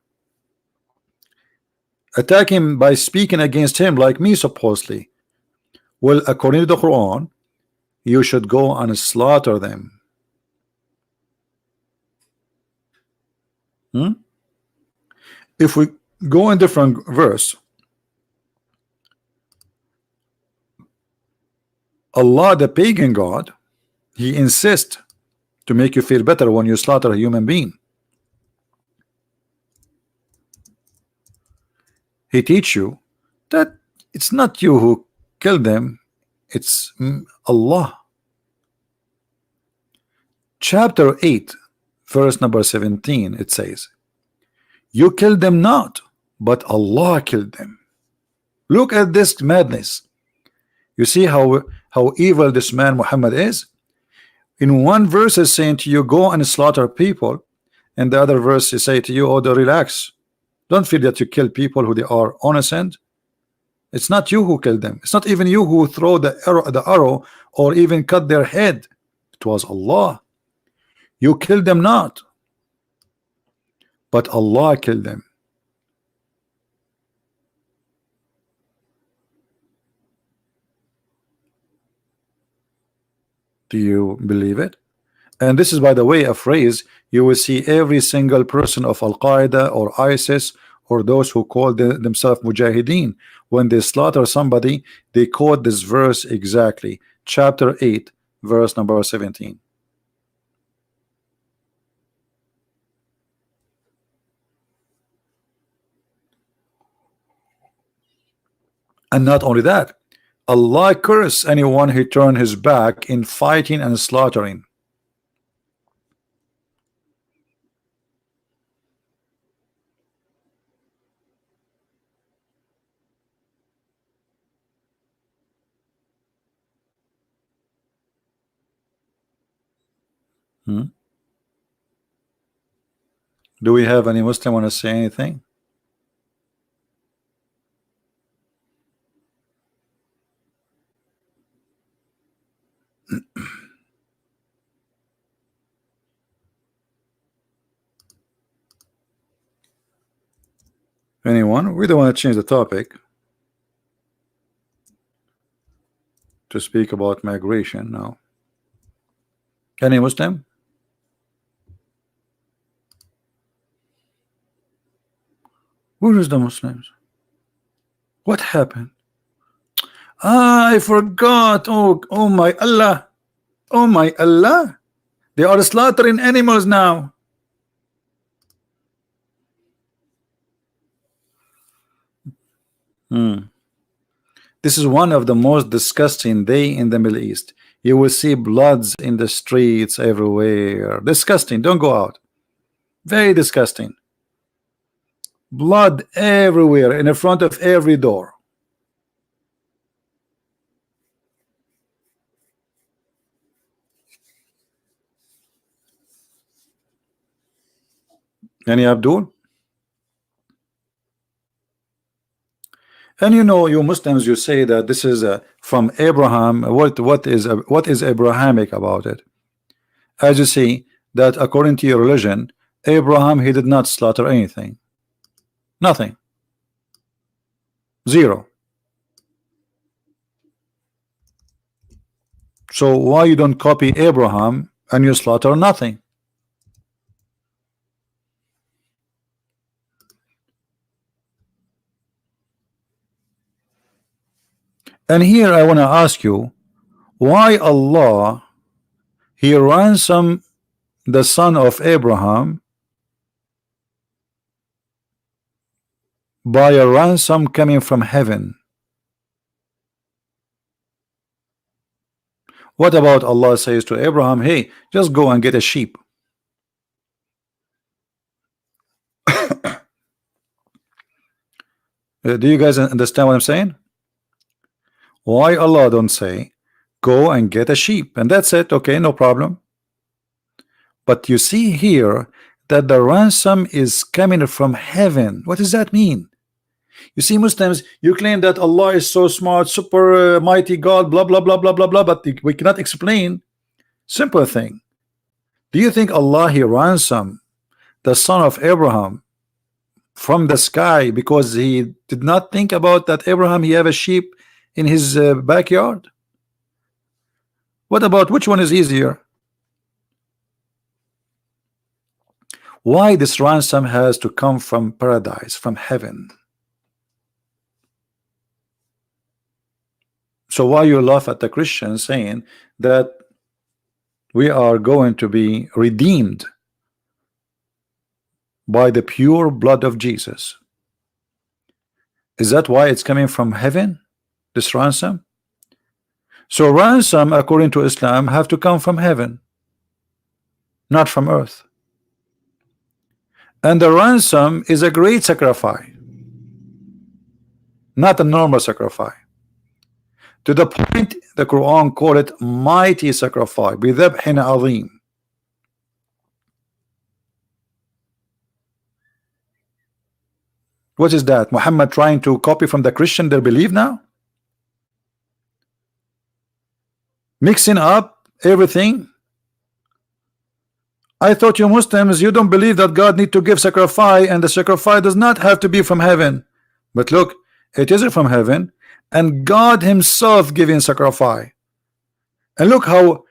attacking by speaking against him like me supposedly, well, according to the Quran, you should go and slaughter them. If we go in different verse, Allah, the pagan god, he insists to make you feel better when you slaughter a human being. He teach you that it's not you who killed them, it's Allah. Chapter 8, verse number 17, it says, you killed them not, but Allah killed them. Look at this madness. You see how evil this man Muhammad is? In one verse is saying to you, go and slaughter people, and the other verse is saying to you, oh, relax, don't feel that you kill people who they are innocent. It's not you who killed them. It's not even you who throw the arrow or even cut their head. It was Allah. You killed them not, but Allah killed them. Do you believe it? And this is, by the way, a phrase you will see every single person of Al-Qaeda or ISIS or those who call themselves Mujahideen. When they slaughter somebody, they quote this verse exactly. Chapter 8, verse number 17. And not only that, Allah curse anyone who turn his back in fighting and slaughtering. Hmm? Do we have any Muslim want to say anything? Anyone? We don't want to change the topic to speak about migration now. Any Muslim? Where is the Muslims? What happened? Ah, I forgot. Oh my Allah. Oh my Allah. They are slaughtering animals now. This is one of the most disgusting day in the Middle East. You will see bloods in the streets everywhere. Disgusting. Don't go out. Very disgusting. Blood everywhere in the front of every door. Any Abdul? And you know, you Muslims, you say that this is from Abraham. What is Abrahamic about it? As you see that according to your religion, Abraham, he did not slaughter anything. Nothing. Zero. So why you don't copy Abraham and you slaughter nothing? And here I want to ask you, why Allah he ransomed the son of Abraham by a ransom coming from heaven? What about Allah says to Abraham, hey, just go and get a sheep? Do you guys understand what I'm saying? Why Allah don't say go and get a sheep and that's it? Okay, no problem. But you see here that the ransom is coming from heaven. What does that mean? You see, Muslims, you claim that Allah is so smart, super mighty God, blah blah blah blah blah blah, but we cannot explain simple thing. Do you think Allah he ransomed the son of Abraham from the sky because he did not think about that Abraham he have a sheep in his backyard? What about which one is easier? Why this ransom has to come from paradise, from heaven? So why you laugh at the Christians saying that we are going to be redeemed by the pure blood of Jesus? Is that why it's coming from heaven, this ransom? So ransom according to Islam have to come from heaven, not from earth. And the ransom is a great sacrifice, not a normal sacrifice. To the point the Quran call it mighty sacrifice, بِذَبْحٍ عَظِيمٍ. What is that? Muhammad trying to copy from the Christian their belief now? Mixing up everything. I thought you Muslims, you don't believe that God need to give sacrifice, and the sacrifice does not have to be from heaven. But look, it is from heaven, and God Himself giving sacrifice. And look how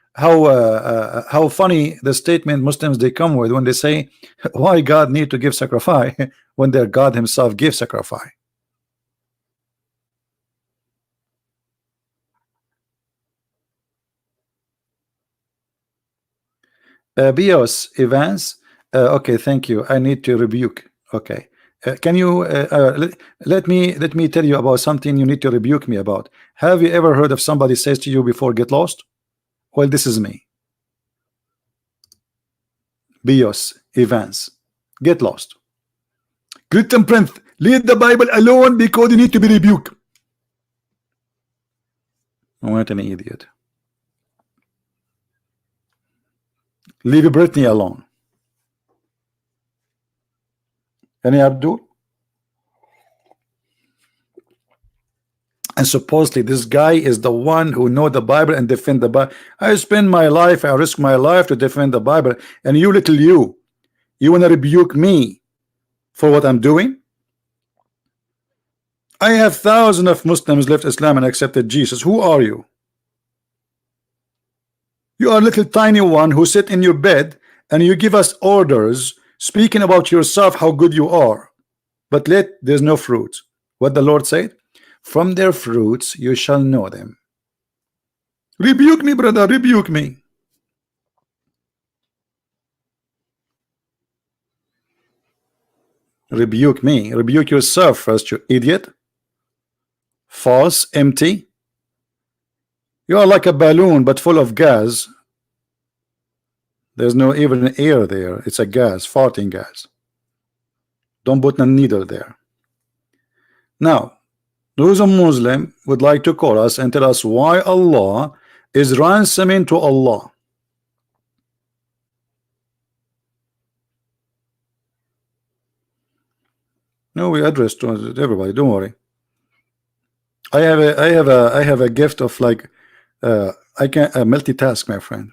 funny the statement Muslims they come with when they say, why God need to give sacrifice when their God Himself gives sacrifice. Bios Evans, okay, thank you. I need to rebuke. Okay, can you let me tell you about something you need to rebuke me about. Have you ever heard of somebody says to you before, get lost? Well, this is me. Bios Evans, get lost. Christian Prince, leave the Bible alone because you need to be rebuked. What an idiot. Leave Britney alone. Any Abdul? And supposedly this guy is the one who know the Bible and defend the Bible. I spend my life, I risk my life to defend the Bible, and you little you want to rebuke me for what I'm doing? I have thousands of Muslims left Islam and accepted Jesus. Who are you? You are a little tiny one who sit in your bed and you give us orders speaking about yourself, how good you are, but let there's no fruit. What the Lord said, from their fruits you shall know them. Rebuke me, brother, rebuke me. Rebuke me, rebuke yourself first, you idiot. False, empty. You are like a balloon but full of gas. There's no even air there. It's a gas, farting gas. Don't put a needle there. Now, those a Muslim would like to call us and tell us why Allah is ransoming to Allah. No, we address to everybody. Don't worry. I have a gift of like I can multitask, my friend.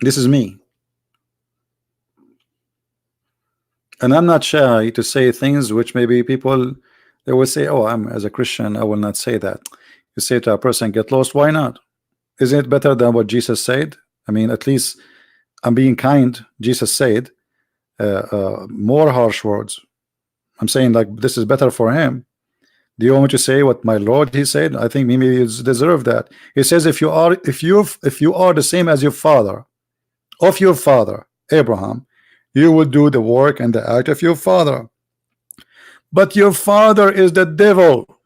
This is me. And I'm not shy to say things which maybe people they will say, oh, I'm as a Christian, I will not say that. You say to a person, get lost, why not? Isn't it better than what Jesus said? I mean, at least I'm being kind. Jesus said more harsh words. I'm saying like this is better for him. Do you want me to say what my Lord he said? I think maybe you deserve that. He says if you are the same as your father, of your father Abraham, you will do the work and the act of your father. But your father is the devil.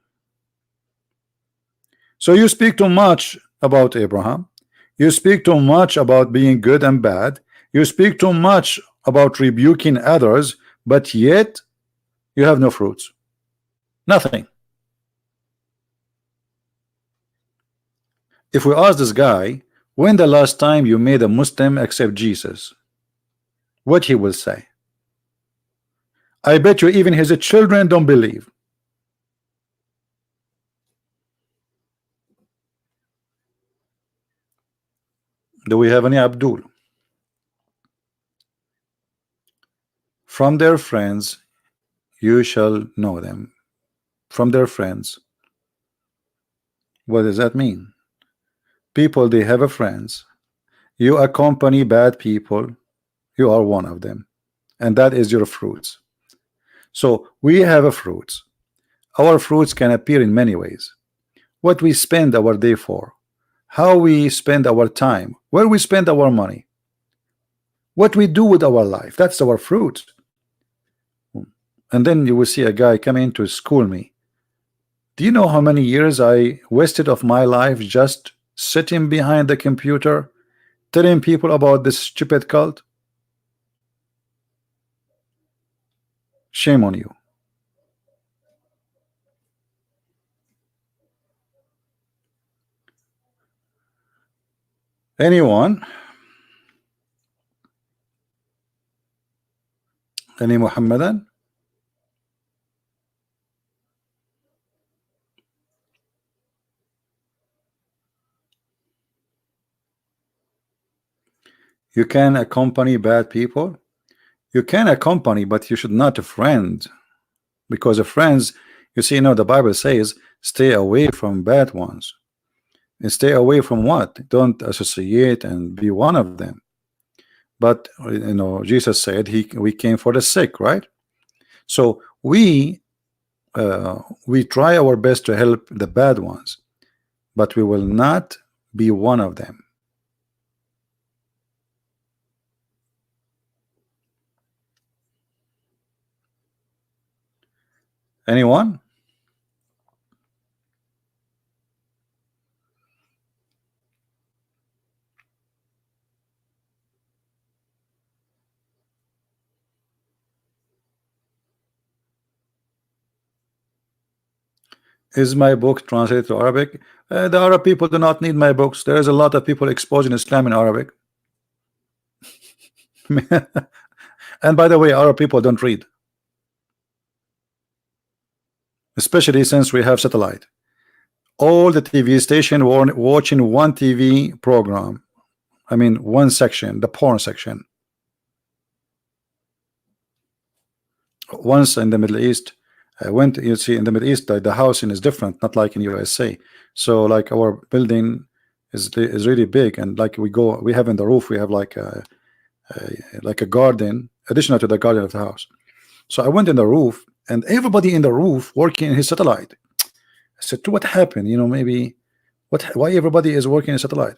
So you speak too much about Abraham. You speak too much about being good and bad. You speak too much about rebuking others, but yet you have no fruits. Nothing. If we ask this guy, when the last time you made a Muslim accept Jesus, what he will say? I bet you even his children don't believe. Do we have any Abdul? From their friends you shall know them. From their friends. What does that mean? People, they have a friends. You accompany bad people, you are one of them, and that is your fruits. So we have a fruits. Our fruits can appear in many ways. What we spend our day for, how we spend our time, where we spend our money, what we do with our life, that's our fruit. And then you will see a guy come in to school me. Do you know how many years I wasted of my life just sitting behind the computer telling people about this stupid cult? Shame on you. Anyone? Any Muhammadan? You can accompany bad people. You can accompany, but you should not a friend, because of friends, you see, the Bible says, stay away from bad ones. And stay away from what? Don't associate and be one of them. But Jesus said we came for the sick, right? So we try our best to help the bad ones, but we will not be one of them. Anyone? Is my book translated to Arabic? The Arab people do not need my books. There is a lot of people exposing Islam in Arabic. And by the way, Arab people don't read, especially since we have satellite. All the TV station were watching one TV program. I mean, one section, the porn section. Once in the Middle East, I went. You see, in the Middle East, the housing is different, not like in USA. So, like our building is really big, and like we have in the roof, we have like a garden, additional to the garden of the house. So I went in the roof, and everybody in the roof working in his satellite. I said, "To what happened? Maybe why everybody is working in satellite?"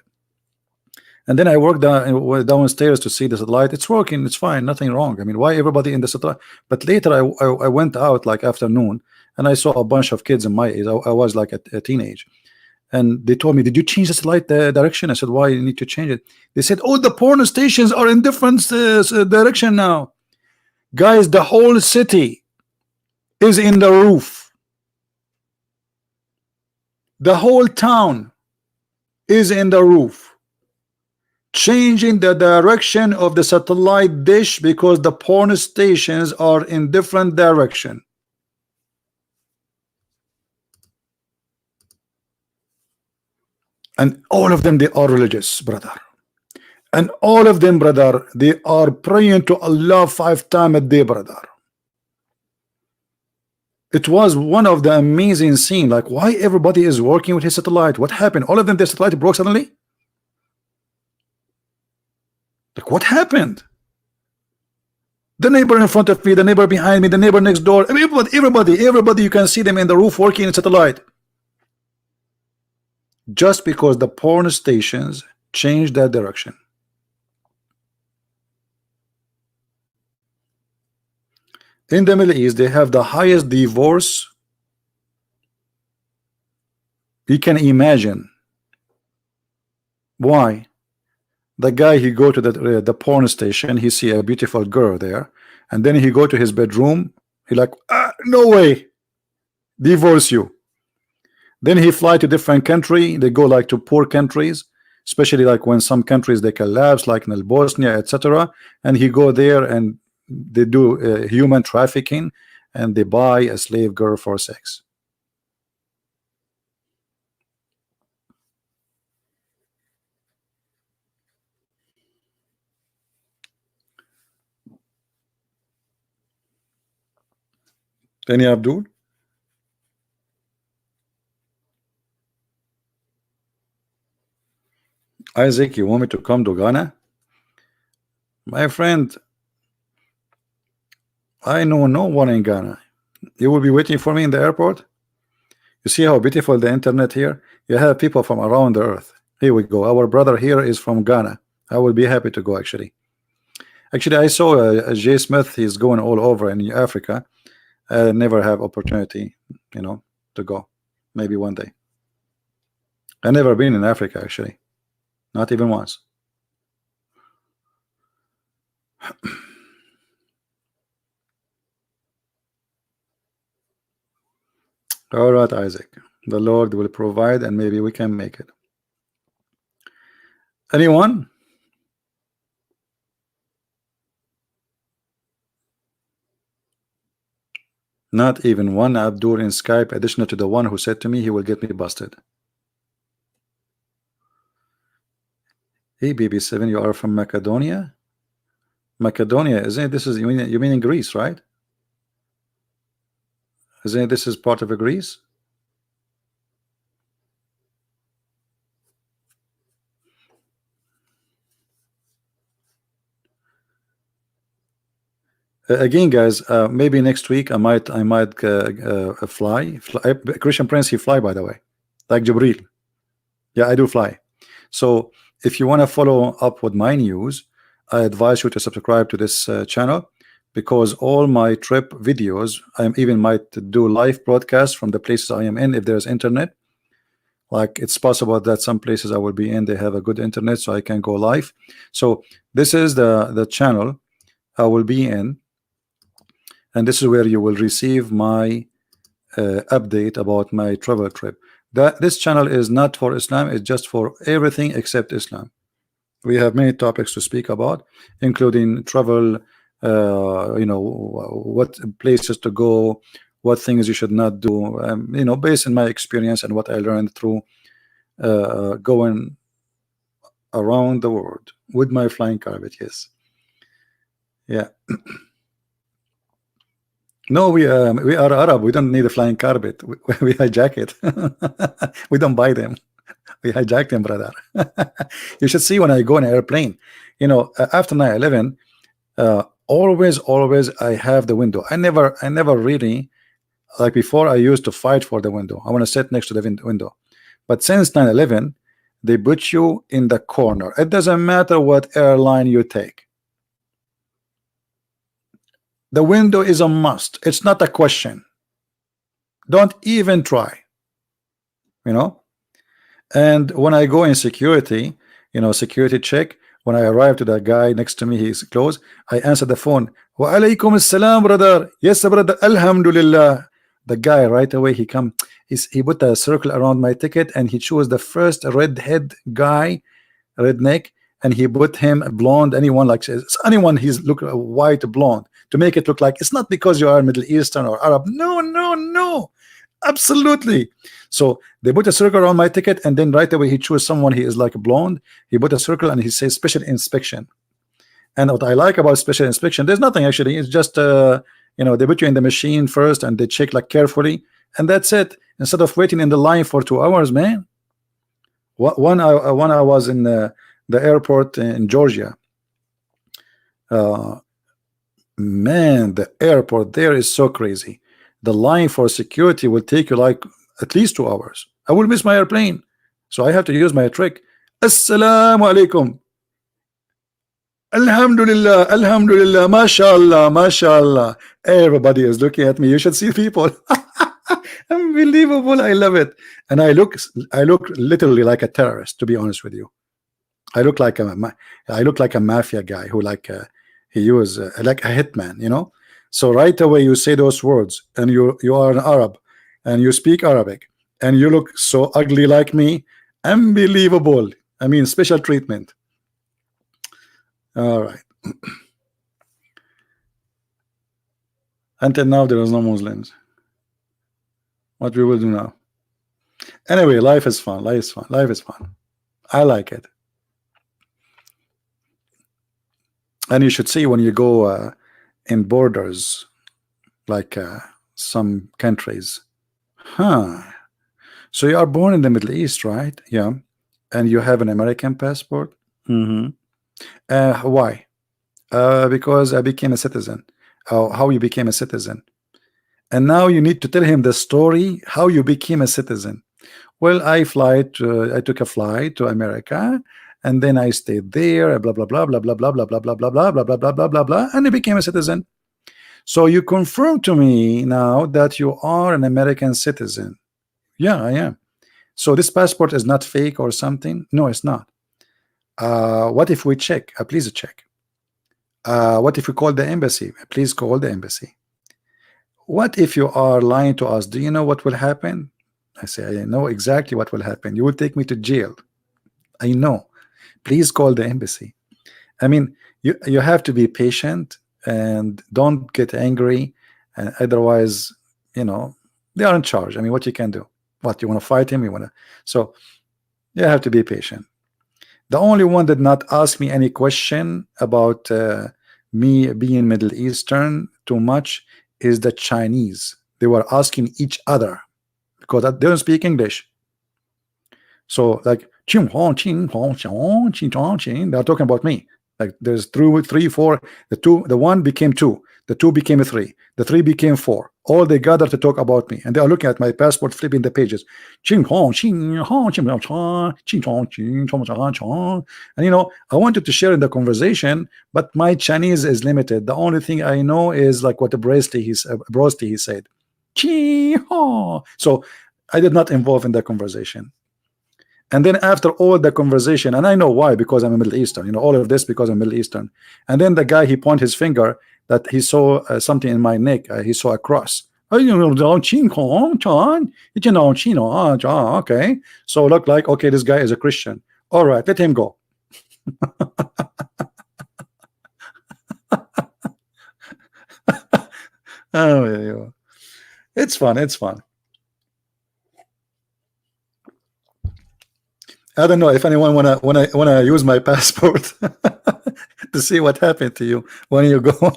And then I worked downstairs to see the satellite. It's working. It's fine. Nothing wrong. I mean, why everybody in the satellite? But later I went out like afternoon, and I saw a bunch of kids in my age. I was like a teenage, and they told me, "Did you change the satellite direction?" I said, "Why you need to change it?" They said, "Oh, the porn stations are in different direction now." Guys, the whole city is in the roof. The whole town is in the roof, changing the direction of the satellite dish because the porn stations are in different direction. And all of them, they are religious, brother. And all of them, brother, they are praying to Allah 5 times a day, brother. It was one of the amazing scene. Like, why everybody is working with his satellite? What happened? All of them, their satellite broke suddenly. Like, what happened? The neighbor in front of me, the neighbor behind me, the neighbor next door, everybody, you can see them in the roof working in satellite. Just because the porn stations changed that direction. In the Middle East, they have the highest divorce you can imagine. Why? The guy, he go to the porn station, he see a beautiful girl there, and then he go to his bedroom, he like, no way, divorce you. Then he fly to different country, they go like to poor countries, especially like when some countries they collapse, like in Bosnia, etc. And he go there and they do human trafficking, and they buy a slave girl for sex. Any Abdul? Isaac, you want me to come to Ghana? My friend, I know no one in Ghana. You will be waiting for me in the airport. You see how beautiful the internet here? You have people from around the earth. Here we go. Our brother here is from Ghana. I will be happy to go actually. Actually, I saw Jay Smith. He's going all over in Africa. I never have opportunity, to go. Maybe one day. I never been in Africa actually, not even once. All right, Isaac. The Lord will provide, and maybe we can make it. Anyone? Not even one Abdur in Skype additional to the one who said to me he will get me busted. Hey BB7, you are from Macedonia? Macedonia, isn't it? This is you mean in Greece, right? Isn't it, this is part of a Greece? Again, guys, maybe next week I might fly. Christian Prince, he fly, by the way, like Jibril. Yeah, I do fly. So if you want to follow up with my news, I advise you to subscribe to this channel, because all my trip videos, I even might do live broadcasts from the places I am in if there's internet. Like, it's possible that some places I will be in, they have a good internet, so I can go live. So this is the channel I will be in, and this is where you will receive my update about my travel trip. That this channel is not for Islam, it's just for everything except Islam. We have many topics to speak about, including travel, what places to go, what things you should not do, based on my experience and what I learned through going around the world with my flying carpet. Yes, yeah. No, we are Arab. We don't need a flying carpet. We hijack it. We don't buy them. We hijack them, brother. You should see when I go in an airplane. After 9/11, always I have the window. I never really, like before, I used to fight for the window. I want to sit next to the window. But since 9/11, they put you in the corner. It doesn't matter what airline you take. The window is a must. It's not a question. Don't even try. And when I go in security, security check, when I arrive to the guy next to me, he's close, I answer the phone. Wa alaikum assalam, brother. Yes, brother. Alhamdulillah. The guy right away, he put a circle around my ticket, and he chose the first redhead guy, redneck, and he put him blonde. Anyone he's look white blonde, to make it look like it's not because you are Middle Eastern or Arab. No, absolutely. So they put a circle around my ticket, and then right away he chose someone he is like blonde. He put a circle and he says special inspection. And what I like about special inspection, there's nothing actually. It's just they put you in the machine first and they check like carefully, and that's it. Instead of waiting in the line for 2 hours, man. When I was in the airport in Georgia, man, the airport there is so crazy. The line for security will take you like at least 2 hours. I will miss my airplane, so I have to use my trick. Assalamu alaikum. Alhamdulillah, mashallah. Everybody is looking at me. You should see people. Unbelievable. I love it. And I look literally like a terrorist, to be honest with you. I look like a mafia guy who he was like a hitman, So right away you say those words, and you are an Arab, and you speak Arabic, and you look so ugly like me. Unbelievable. I mean, special treatment. All right. Until now there is no Muslims. What we will do now? Anyway, life is fun. Life is fun. I like it. And you should see when you go in borders, like some countries. So you are born in the Middle East, right? Yeah. And you have an American passport? Why? Because I became a citizen. How you became a citizen? And now you need to tell him the story how you became a citizen. Well, I took a flight to America, and then I stayed there, blah blah blah blah blah blah blah blah blah blah blah blah blah blah blah blah blah, and I became a citizen. So you confirm to me now that you are an American citizen. Yeah, I am. So this passport is not fake or something? No, it's not. What if we check? Please check. What if we call the embassy? Please call the embassy. What if you are lying to us? Do you know what will happen? I say, I know exactly what will happen. You will take me to jail. I know. Please call the embassy. I mean, you have to be patient and don't get angry, and otherwise you know, they are in charge. I mean, what you can do? What, you want to fight him? You want to? So you have to be patient. The only one did not ask me any question about me being Middle Eastern too much is the Chinese. They were asking each other because they don't speak English. So like they're talking about me. Like there's three, four. The one became two. The two became three. The three became four. All they gathered to talk about me, and they are looking at my passport, flipping the pages. And you know, I wanted to share in the conversation, but my Chinese is limited. The only thing I know is like what the Brosty he said. So I did not involve in the conversation. And then after all the conversation, and I know why, because I'm a Middle Eastern, you know, all of this because I'm Middle Eastern. And then the guy, he pointed his finger that he saw something in my neck. He saw a cross. Okay, so look like, okay, this guy is a Christian. All right, let him go. Oh, it's fun. It's fun. I don't know if anyone wanna use my passport to see what happened to you when you go.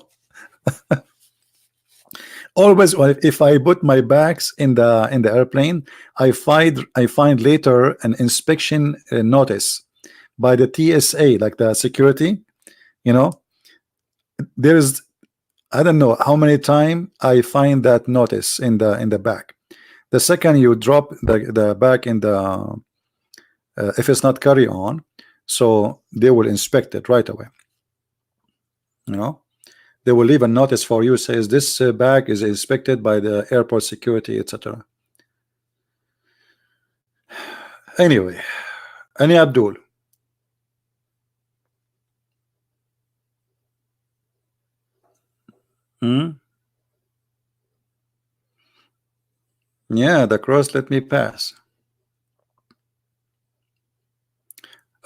Always, if I put my bags in the airplane, I find later an inspection notice by the TSA, like the security. You know, there's, I don't know how many times I find that notice in the bag. The second you drop the bag in the if it's not carry on, so they will inspect it right away. You know, they will leave a notice for you, says this bag is inspected by the airport security, etc. Anyway, Ani Abdul. Yeah, the cross let me pass.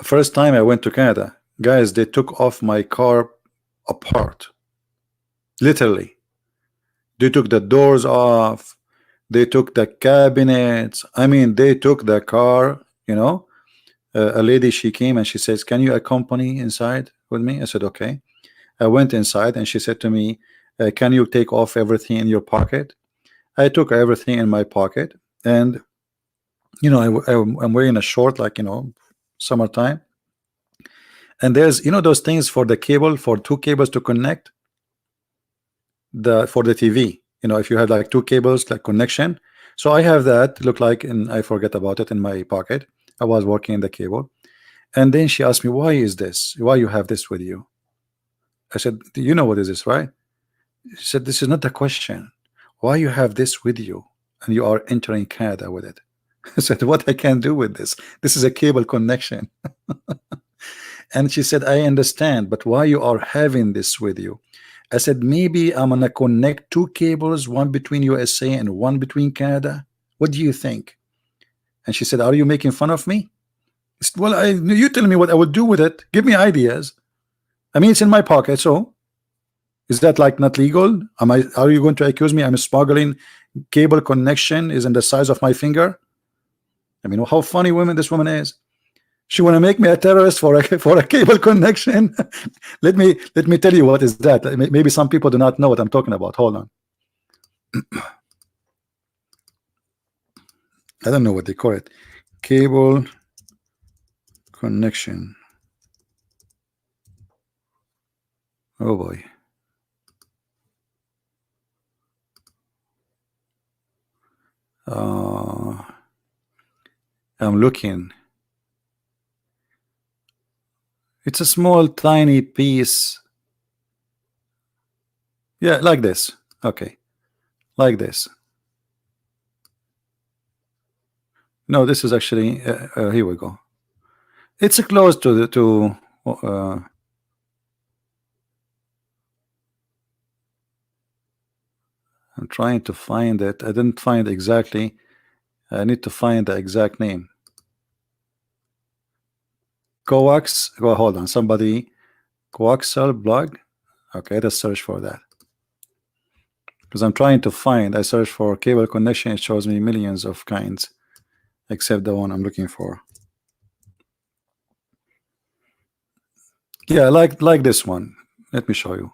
First time I went to Canada, guys, they took off my car apart. Literally. They took the doors off. They took the cabinets. I mean, they took the car, you know. A lady, she came and she says, can you accompany inside with me? I said, okay. I went inside and she said to me, can you take off everything in your pocket? I took everything in my pocket, and you know, I'm wearing a short, like, you know, summertime. And there's, you know, those things for the cable, for two cables to connect for the TV. You know, if you have like two cables, like connection. So I have that, look like, and I forget about it in my pocket. I was working in the cable, and then she asked me, why is this? Why you have this with you? I said, you know what is this, right? She said, this is not the question. Why you have this with you and you are entering Canada with it? I said, what I can do with this? This is a cable connection. And she said, I understand, but why you are having this with you? I said, maybe I'm gonna connect two cables, one between USA and one between Canada. What do you think? And she said, are you making fun of me? I said, well, you tell me what I would do with it. Give me ideas. I mean, it's in my pocket, so is that like not legal? Are you going to accuse me I'm smuggling cable connection is in the size of my finger? I mean, how funny this woman is. She want to make me a terrorist for a cable connection. let me tell you what is that. Maybe some people do not know what I'm talking about. Hold on. I don't know what they call it. Cable connection. Oh boy. I'm looking. It's a small tiny piece. Yeah, like this. Okay, like this. No, this is actually here we go. It's close to the I'm trying to find it. I didn't find exactly. I need to find the exact name. Coax. Well, hold on. Somebody. Coaxial blog. Okay, let's search for that. because I'm trying to find. I search for cable connection. It shows me millions of kinds, except the one I'm looking for. Yeah, like this one. Let me show you.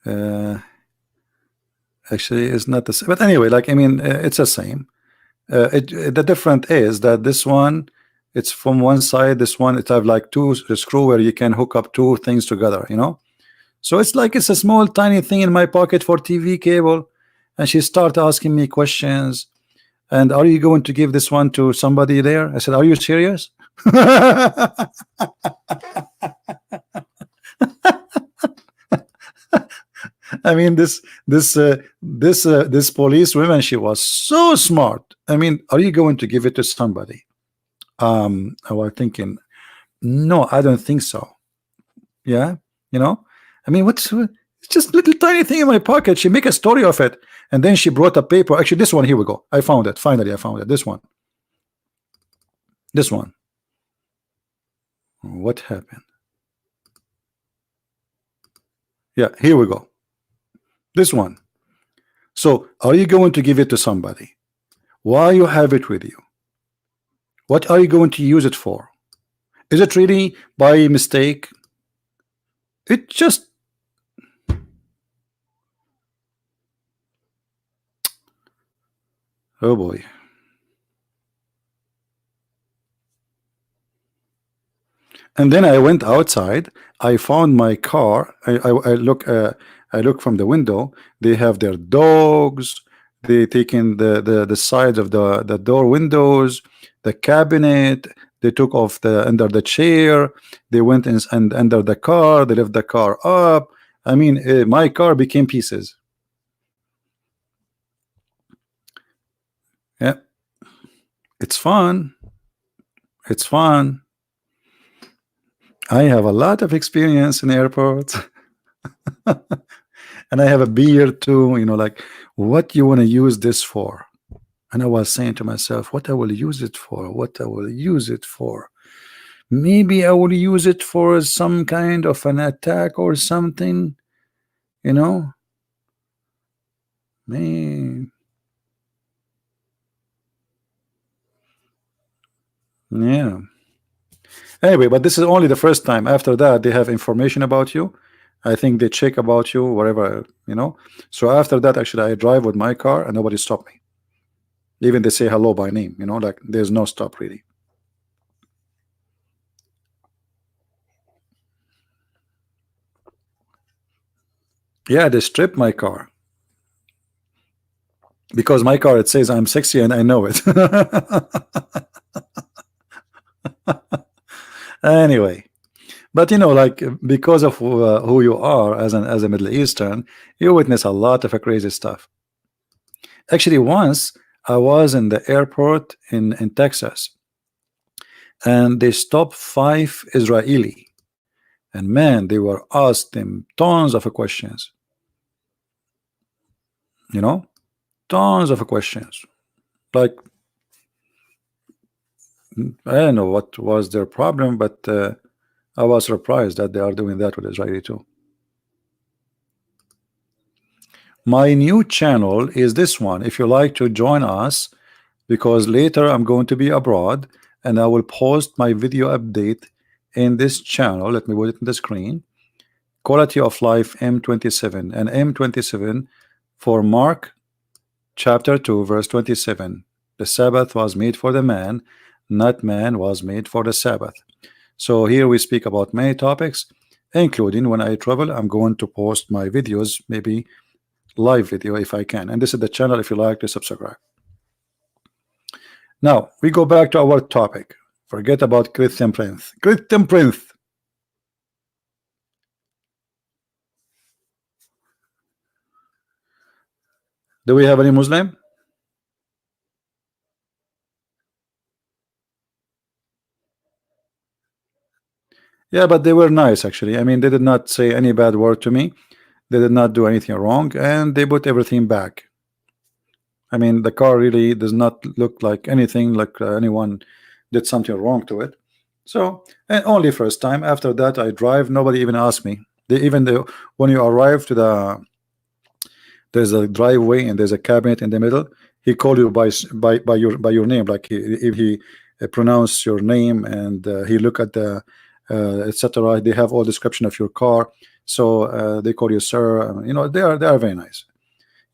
Uh, Actually, it's not the same. But anyway, like I mean, it's the same. The difference is that this one, it's from one side. This one, it have like two screw where you can hook up two things together. You know, so it's like it's a small tiny thing in my pocket for TV cable. And she started asking me questions. And are you going to give this one to somebody there? I said, are you serious? I mean, this police woman, she was so smart. I mean, are you going to give it to somebody? I was thinking, no, I don't think so. Yeah, you know, I mean, it's just little tiny thing in my pocket. She make a story of it, and then she brought a paper. Actually, this one, here we go. I found it. Finally, I found it. This one. This one. What happened? Yeah, here we go. This one. So, are you going to give it to somebody? Why you have it with you? What are you going to use it for? Is it really by mistake? It just, oh boy. And then I went outside. I found my car. I look from the window. They have their dogs. They taken the sides of the door windows, the cabinet. They took off the under the chair. They went in and under the car. They left the car up. I mean, my car became pieces. Yeah, it's fun. It's fun. I have a lot of experience in airports. And I have a beard too, you know, like what you want to use this for? And I was saying to myself, what I will use it for, what I will use it for. Maybe I will use it for some kind of an attack or something, you know. Man. Yeah. Anyway, but this is only the first time. After that, they have information about you. I think they check about you wherever, you know. So after that, actually, I drive with my car and nobody stopped me. Even they say hello by name, you know, like there's no stop really. Yeah, they stripped my car because my car, it says I'm sexy and I know it. Anyway, but you know, like because of who you are as a Middle Eastern, you witness a lot of crazy stuff. Actually, once I was in the airport in Texas, and they stopped 5 Israeli, and man, they were asked them tons of questions. You know, tons of questions. Like I don't know what was their problem, but I was surprised that they are doing that with Israeli too. My new channel is this one. If you like to join us, because later I'm going to be abroad and I will post my video update in this channel. Let me put it in the screen. Quality of life M27, and M27 for Mark chapter 2 verse 27. The Sabbath was made for the man, not man was made for the Sabbath. So here we speak about many topics, including when I travel. I'm going to post my videos, maybe live video if I can. And this is the channel if you like to subscribe. Now we go back to our topic. Forget about Christian Prince. Christian Prince. Do we have any Muslim? Yeah, but they were nice actually. I mean, they did not say any bad word to me. They did not do anything wrong, and they put everything back. I mean, the car really does not look like anything like anyone did something wrong to it. So, and only first time. After that, I drive. Nobody even asked me. They even when you arrive to there's a driveway and there's a cabinet in the middle. He called you by your name, like if he pronounce your name and he look at the etc. They have all description of your car, so they call you sir. You know, they are very nice.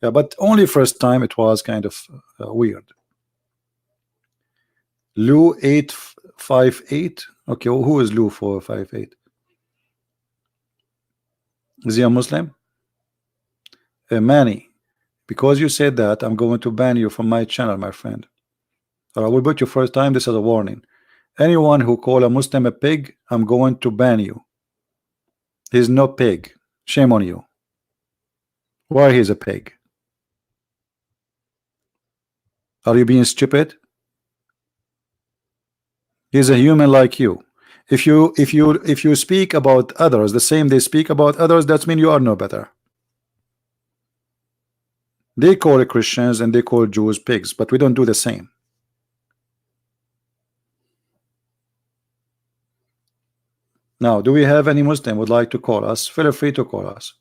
Yeah, but only first time it was kind of weird. Lou 858. Okay, who is Lou 458? Is he a Muslim? Manny, because you said that, I'm going to ban you from my channel, my friend. Or I will put you first time. This is a warning. Anyone who call a Muslim a pig, I'm going to ban you. He's no pig. Shame on you. Why he's a pig? Are you being stupid? He's a human like you. If you speak about others the same they speak about others, that means you are no better. They call Christians and they call Jews pigs, but we don't do the same. Now, do we have any Muslim would like to call us? Feel free to call us.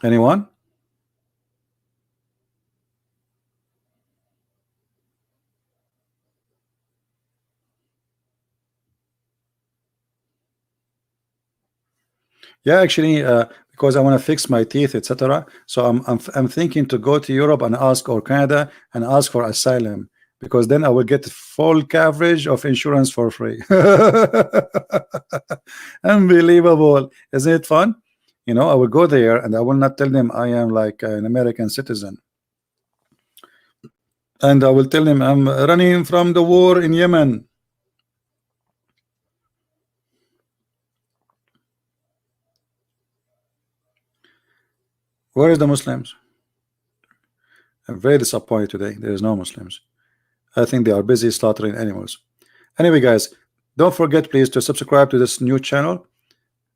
Anyone? Yeah, actually, because I want to fix my teeth, etc. So I'm thinking to go to Europe and ask, or Canada, and ask for asylum, because then I will get full coverage of insurance for free. Unbelievable, isn't it fun? You know, I will go there and I will not tell them I am like an American citizen, and I will tell them I'm running from the war in Yemen. Where is the Muslims? I'm very disappointed today. There is no Muslims. I think they are busy slaughtering animals. Anyway, guys, don't forget please to subscribe to this new channel.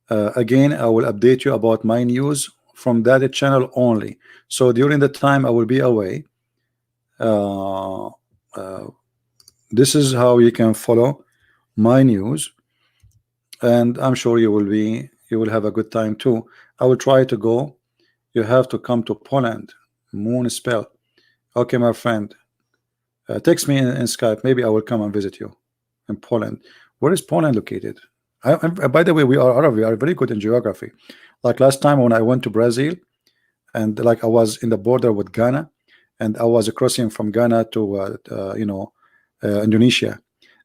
Again, I will update you about my news from that channel only. So during the time I will be away, this is how you can follow my news, and I'm sure you will have a good time too. I will try to go. You have to come to Poland. Moon spell. Okay, my friend. Text me in Skype. Maybe I will come and visit you in Poland. Where is Poland located? By the way, we are Arab. We are very good in geography. Like last time when I went to Brazil, and like I was in the border with Ghana, and I was crossing from Ghana to Indonesia.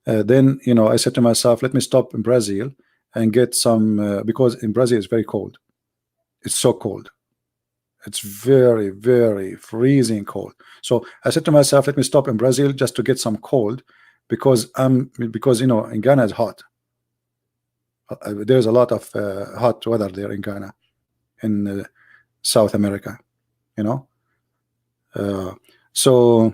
Then I said to myself, let me stop in Brazil and get some because in Brazil it's very cold. It's so cold. It's very, very freezing cold. So I said to myself, let me stop in Brazil just to get some cold, because in Ghana it's hot. There's a lot of hot weather there in Ghana, in South America, so,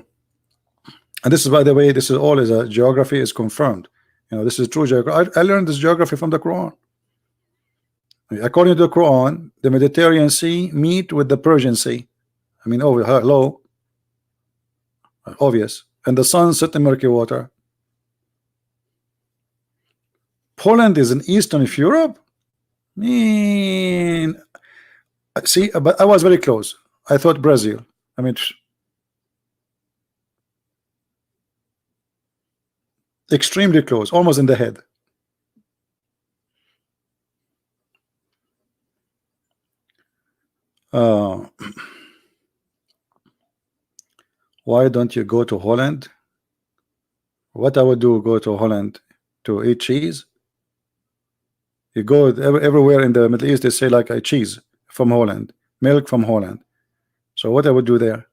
and this is, by the way, this is all is a geography is confirmed. This is true geography. I learned this geography from the Quran. According to the Quran, the Mediterranean Sea meet with the Persian Sea. I mean, hello, obvious. And the sun set in murky water. Poland is in Eastern Europe. See, but I was very close. I thought Brazil. I mean, extremely close, almost in the head. Why don't you go to Holland? What I would do, go to Holland to eat cheese? You go everywhere in the Middle East, they say like a cheese from Holland, milk from Holland. So what I would do there?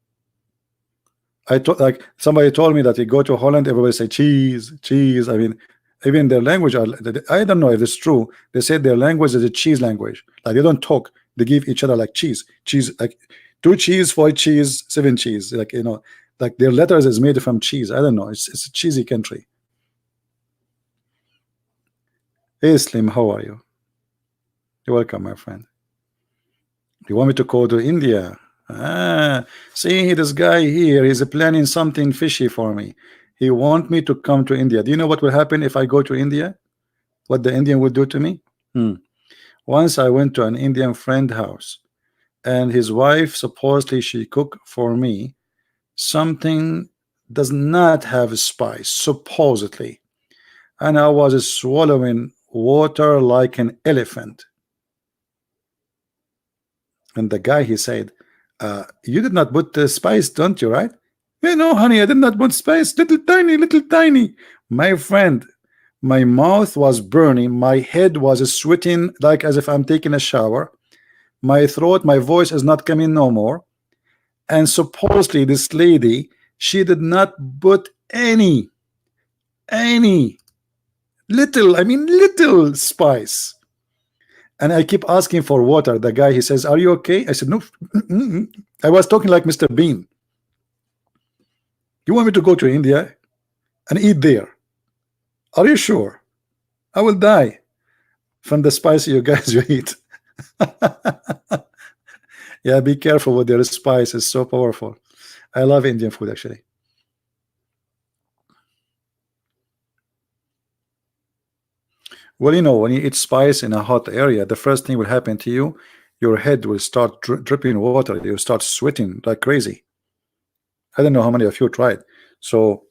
Like somebody told me that you go to Holland, everybody say cheese, cheese. I mean, even their language I don't know if it's true. They said their language is a cheese language. Like they don't talk, they give each other like cheese, like 2 cheese, 4 cheese, 7 cheese. Like like their letters is made from cheese. I don't know. It's a cheesy country. Hey Slim, how are you? You're welcome, my friend. You want me to go to India? Ah, see this guy here, he's planning something fishy for me. He want me to come to India. Do you know what will happen if I go to India? What the Indian would do to me? Hmm. Once I went to an Indian friend house, and his wife supposedly she cooked for me something does not have spice, supposedly, and I was swallowing water like an elephant. And the guy he said, "You did not put the spice, don't you, right?" No, honey, I did not put spice. Little tiny, little tiny. My friend, my mouth was burning. My head was sweating like as if I'm taking a shower. My throat, my voice is not coming no more. And supposedly this lady, she did not put any little, I mean little spice. And I keep asking for water. The guy, he says, "Are you okay?" I said, "No." I was talking like Mr. Bean. "You want me to go to India and eat there? Are you sure? I will die from the spice you guys you eat." Yeah, be careful with their spice. It's so powerful. I love Indian food, actually. Well, you know, when you eat spice in a hot area, the first thing will happen to you, your head will start dripping water. You start sweating like crazy. I don't know how many of you tried. So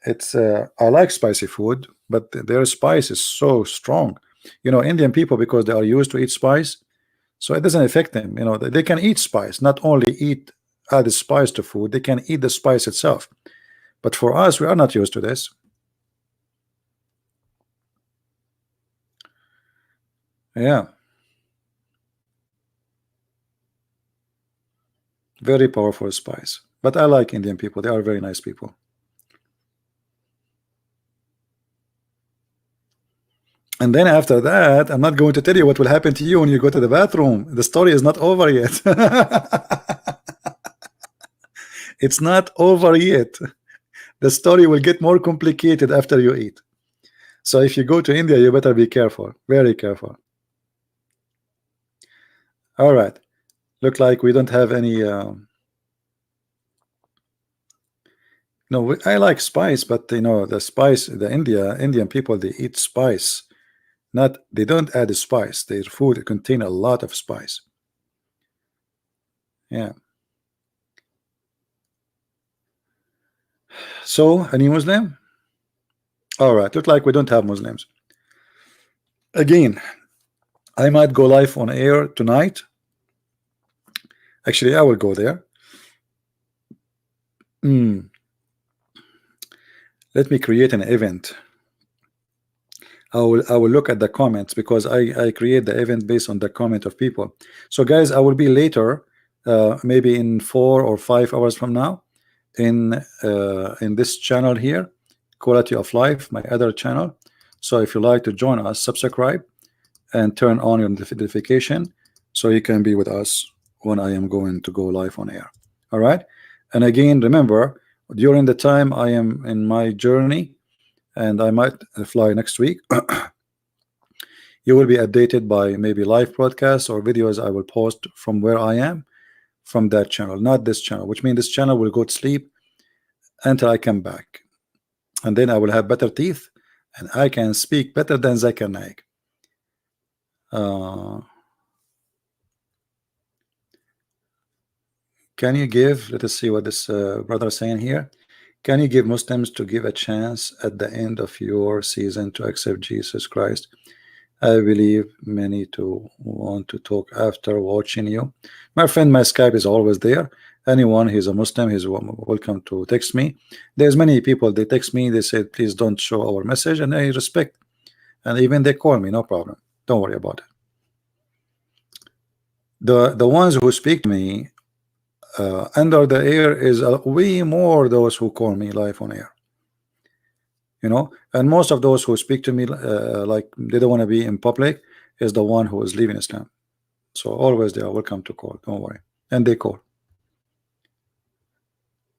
it's I like spicy food, but their spice is so strong. You know, Indian people, because they are used to eat spice, so it doesn't affect them. You know, they can eat spice, not only eat add spice to food, they can eat the spice itself. But for us, we are not used to this. Yeah, very powerful spice. But I like Indian people. They are very nice people. And then after that, I'm not going to tell you what will happen to you when you go to the bathroom. The story is not over yet. It's not over yet. The story will get more complicated after you eat. So if you go to India, you better be careful, very careful. All right. Look like we don't have any. No, I like spice, but you know the spice. The Indian people, they eat spice. Not they don't add spice. Their food contain a lot of spice. Yeah. So any Muslim? All right. Look like we don't have Muslims. Again, I might go live on air tonight. Actually, I will go there. Let me create an event. I will look at the comments because I create the event based on the comment of people. So guys, I will be later, maybe in 4 or 5 hours from now, in this channel here, Quality of Life, my other channel. So if you like to join us, subscribe and turn on your notification so you can be with us when I am going to go live on air. All right. And again, remember, during the time I am in my journey, and I might fly next week, you will be updated by maybe live broadcasts or videos I will post from where I am, from that channel, not this channel, which means this channel will go to sleep until I come back, and then I will have better teeth and I can speak better than Zakir Naik. Can you give, let us see what this brother is saying here. Can you give Muslims to give a chance at the end of your season to accept Jesus Christ? I believe many to want to talk after watching you. My friend, my Skype is always there. Anyone who's a Muslim is welcome to text me. There's many people, they text me, they say please don't show our message, and I respect, and even they call me, no problem, don't worry about it. The ones who speak to me under the air is way more those who call me live on air, you know. And most of those who speak to me like they don't want to be in public is the one who is leaving Islam. So always they are welcome to call, don't worry. And they call.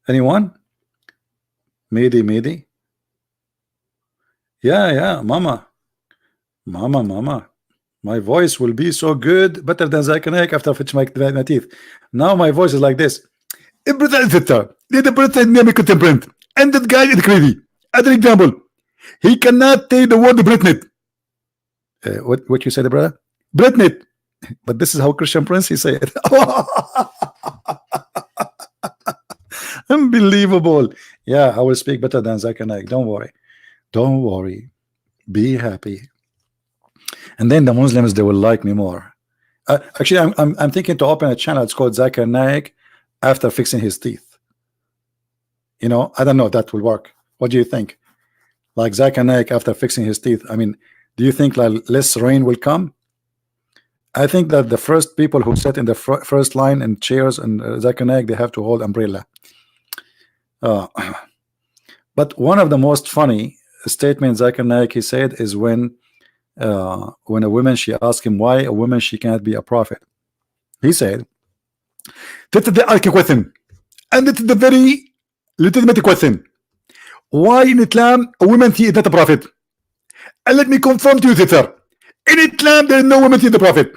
Anyone? Mehdi? Yeah, mama. My voice will be so good, better than Zykanek after fetch my teeth. Now my voice is like this. Contemporary. And that guy is crazy. As an example, he cannot say the word Britnet. What you said, brother? Britnet. But this is how Christian Prince he said. Unbelievable. Yeah, I will speak better than Zykanek. Don't worry. Don't worry. Be happy. And then the Muslims, they will like me more. Actually, I'm thinking to open a channel. It's called Zakir Naik after fixing his teeth. You know, I don't know if that will work. What do you think? Like Zakir Naik after fixing his teeth. I mean, do you think like less rain will come? I think that the first people who sit in the first line in chairs and Zakir Naik, they have to hold umbrella. But one of the most funny statements Zakir Naik he said is when a woman, she asked him why a woman she can't be a prophet. He said, "This is the arching question, and it is the very legitimate question. Why in Islam a woman she is not a prophet? And let me confirm to you, sister, in Islam there is no woman she is a prophet,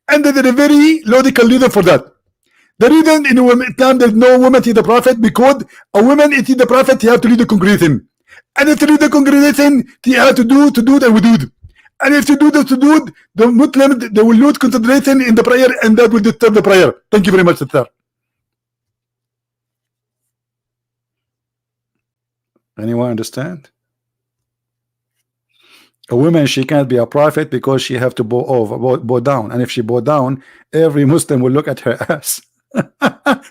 and there is a very logical reason for that. The reason in Islam there is no woman she is a prophet because a woman is the prophet, she have to lead the congregation, and if to lead the congregation, she have to do and we do." And if you do this to do it, the Muslims they will lose concentration in the prayer, and that will disturb the prayer. Thank you very much, sir. Anyone understand? A woman she can't be a prophet because she have to bow down, and if she bow down, every Muslim will look at her ass.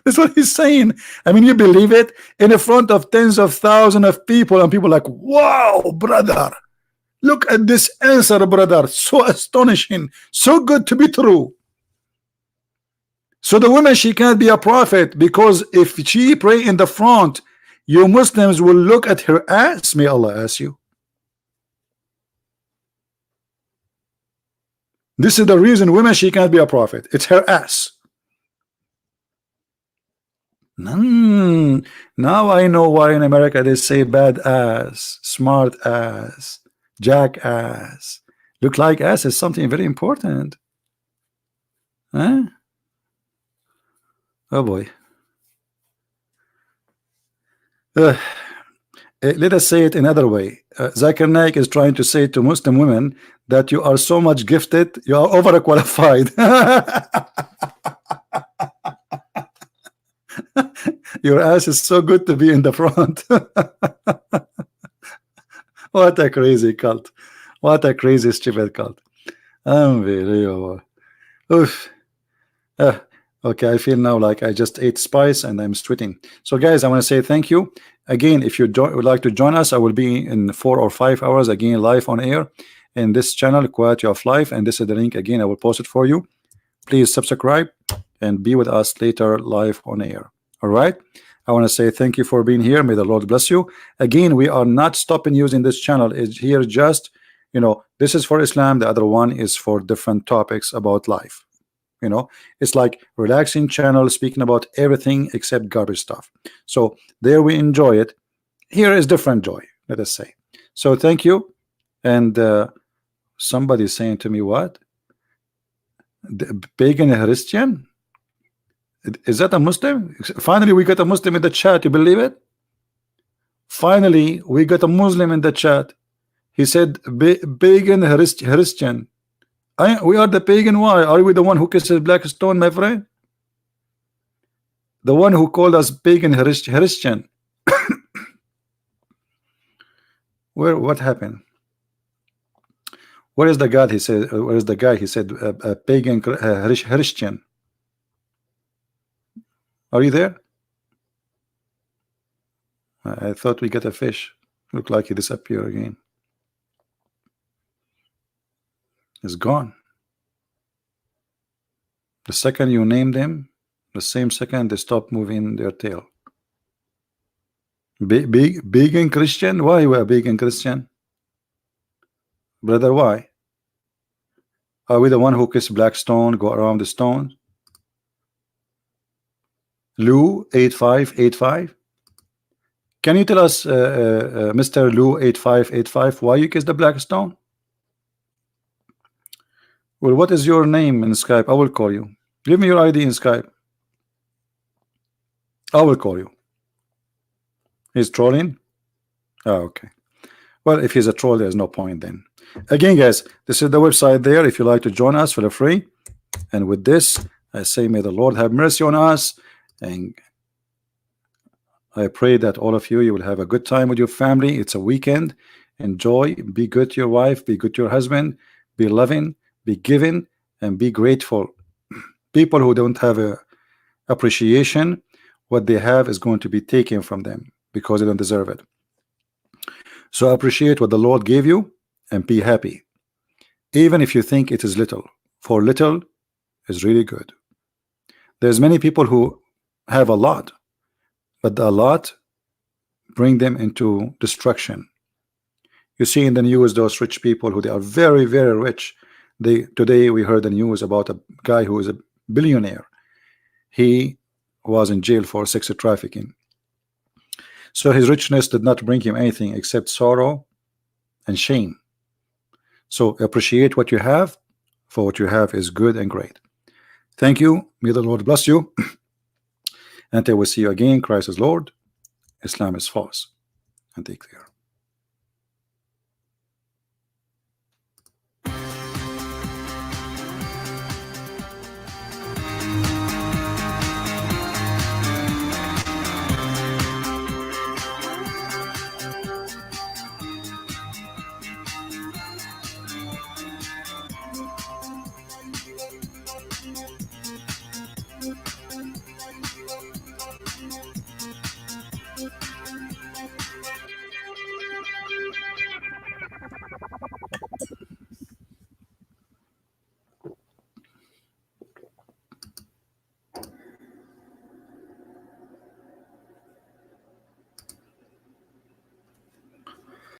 That's what he's saying. I mean, you believe it in front of tens of thousands of people, and people like, wow, brother. Look at this answer, brother. So astonishing. So good to be true. So the woman, she can't be a prophet because if she pray in the front, you Muslims will look at her ass. May Allah ask you. This is the reason women, she can't be a prophet. It's her ass. Now I know why in America they say bad ass, smart ass, jackass. Look like ass is something very important. Huh? Oh boy. Let us say it another way. Zakir Naik is trying to say to Muslim women that you are so much gifted, you are overqualified. Your ass is so good to be in the front. What a crazy cult. What a crazy stupid cult. Unbelievable. Oof. Okay, I feel now like I just ate spice and I'm sweating. So guys, I want to say thank you again. If you would like to join us, I will be in 4 or 5 hours again live on air in this channel, Quality of Life, and this is the link again. I will post it for you. Please subscribe and be with us later live on air. All right, I want to say thank you for being here. May the Lord bless you. Again, we are not stopping using this channel. It's here just, you know, this is for Islam, the other one is for different topics about life. You know, it's like relaxing channel speaking about everything except garbage stuff. So there we enjoy it. Here is different joy, let us say. So thank you. And somebody's saying to me, what? The pagan Christian? Is that a Muslim? Finally we got a Muslim in the chat. You believe it? Finally we got a Muslim in the chat. He said pagan Christian. We are the pagan. Why are we the one who kisses black stone, my friend? The one who called us pagan Christian. What happened? Where is the God? He said. Where is the guy? He said pagan Christian. Are you there? I thought we got a fish. Look like he disappeared again. Is gone. The second you name them, the same second they stop moving their tail. Big and Christian? Why you are big and Christian? Brother, why? Are we the one who kiss black stone, go around the stone? Lou 8585. Can you tell us, Mr. Lou 8585, why you kiss the black stone? Well, what is your name in Skype? I will call you. Give me your ID in Skype. I will call you. He's trolling? Oh, okay. Well, if he's a troll, there's no point then. Again, guys, this is the website there. If you like to join us, feel free. And with this, I say, may the Lord have mercy on us. And I pray that all of you will have a good time with your family. It's a weekend. Enjoy. Be good to your wife. Be good to your husband. Be loving. Be giving. And be grateful. People who don't have a appreciation, what they have is going to be taken from them because they don't deserve it. So appreciate what the Lord gave you and be happy. Even if you think it is little. For little is really good. There's many people who have a lot, but a lot bring them into destruction. You see in the news those rich people who they are very, very rich. Today we heard the news about a guy who is a billionaire. He was in jail for sex trafficking. So his richness did not bring him anything except sorrow and shame. So appreciate what you have, for what you have is good and great. Thank you. May the Lord bless you. Until we see you again, Christ is Lord, Islam is false. And take care.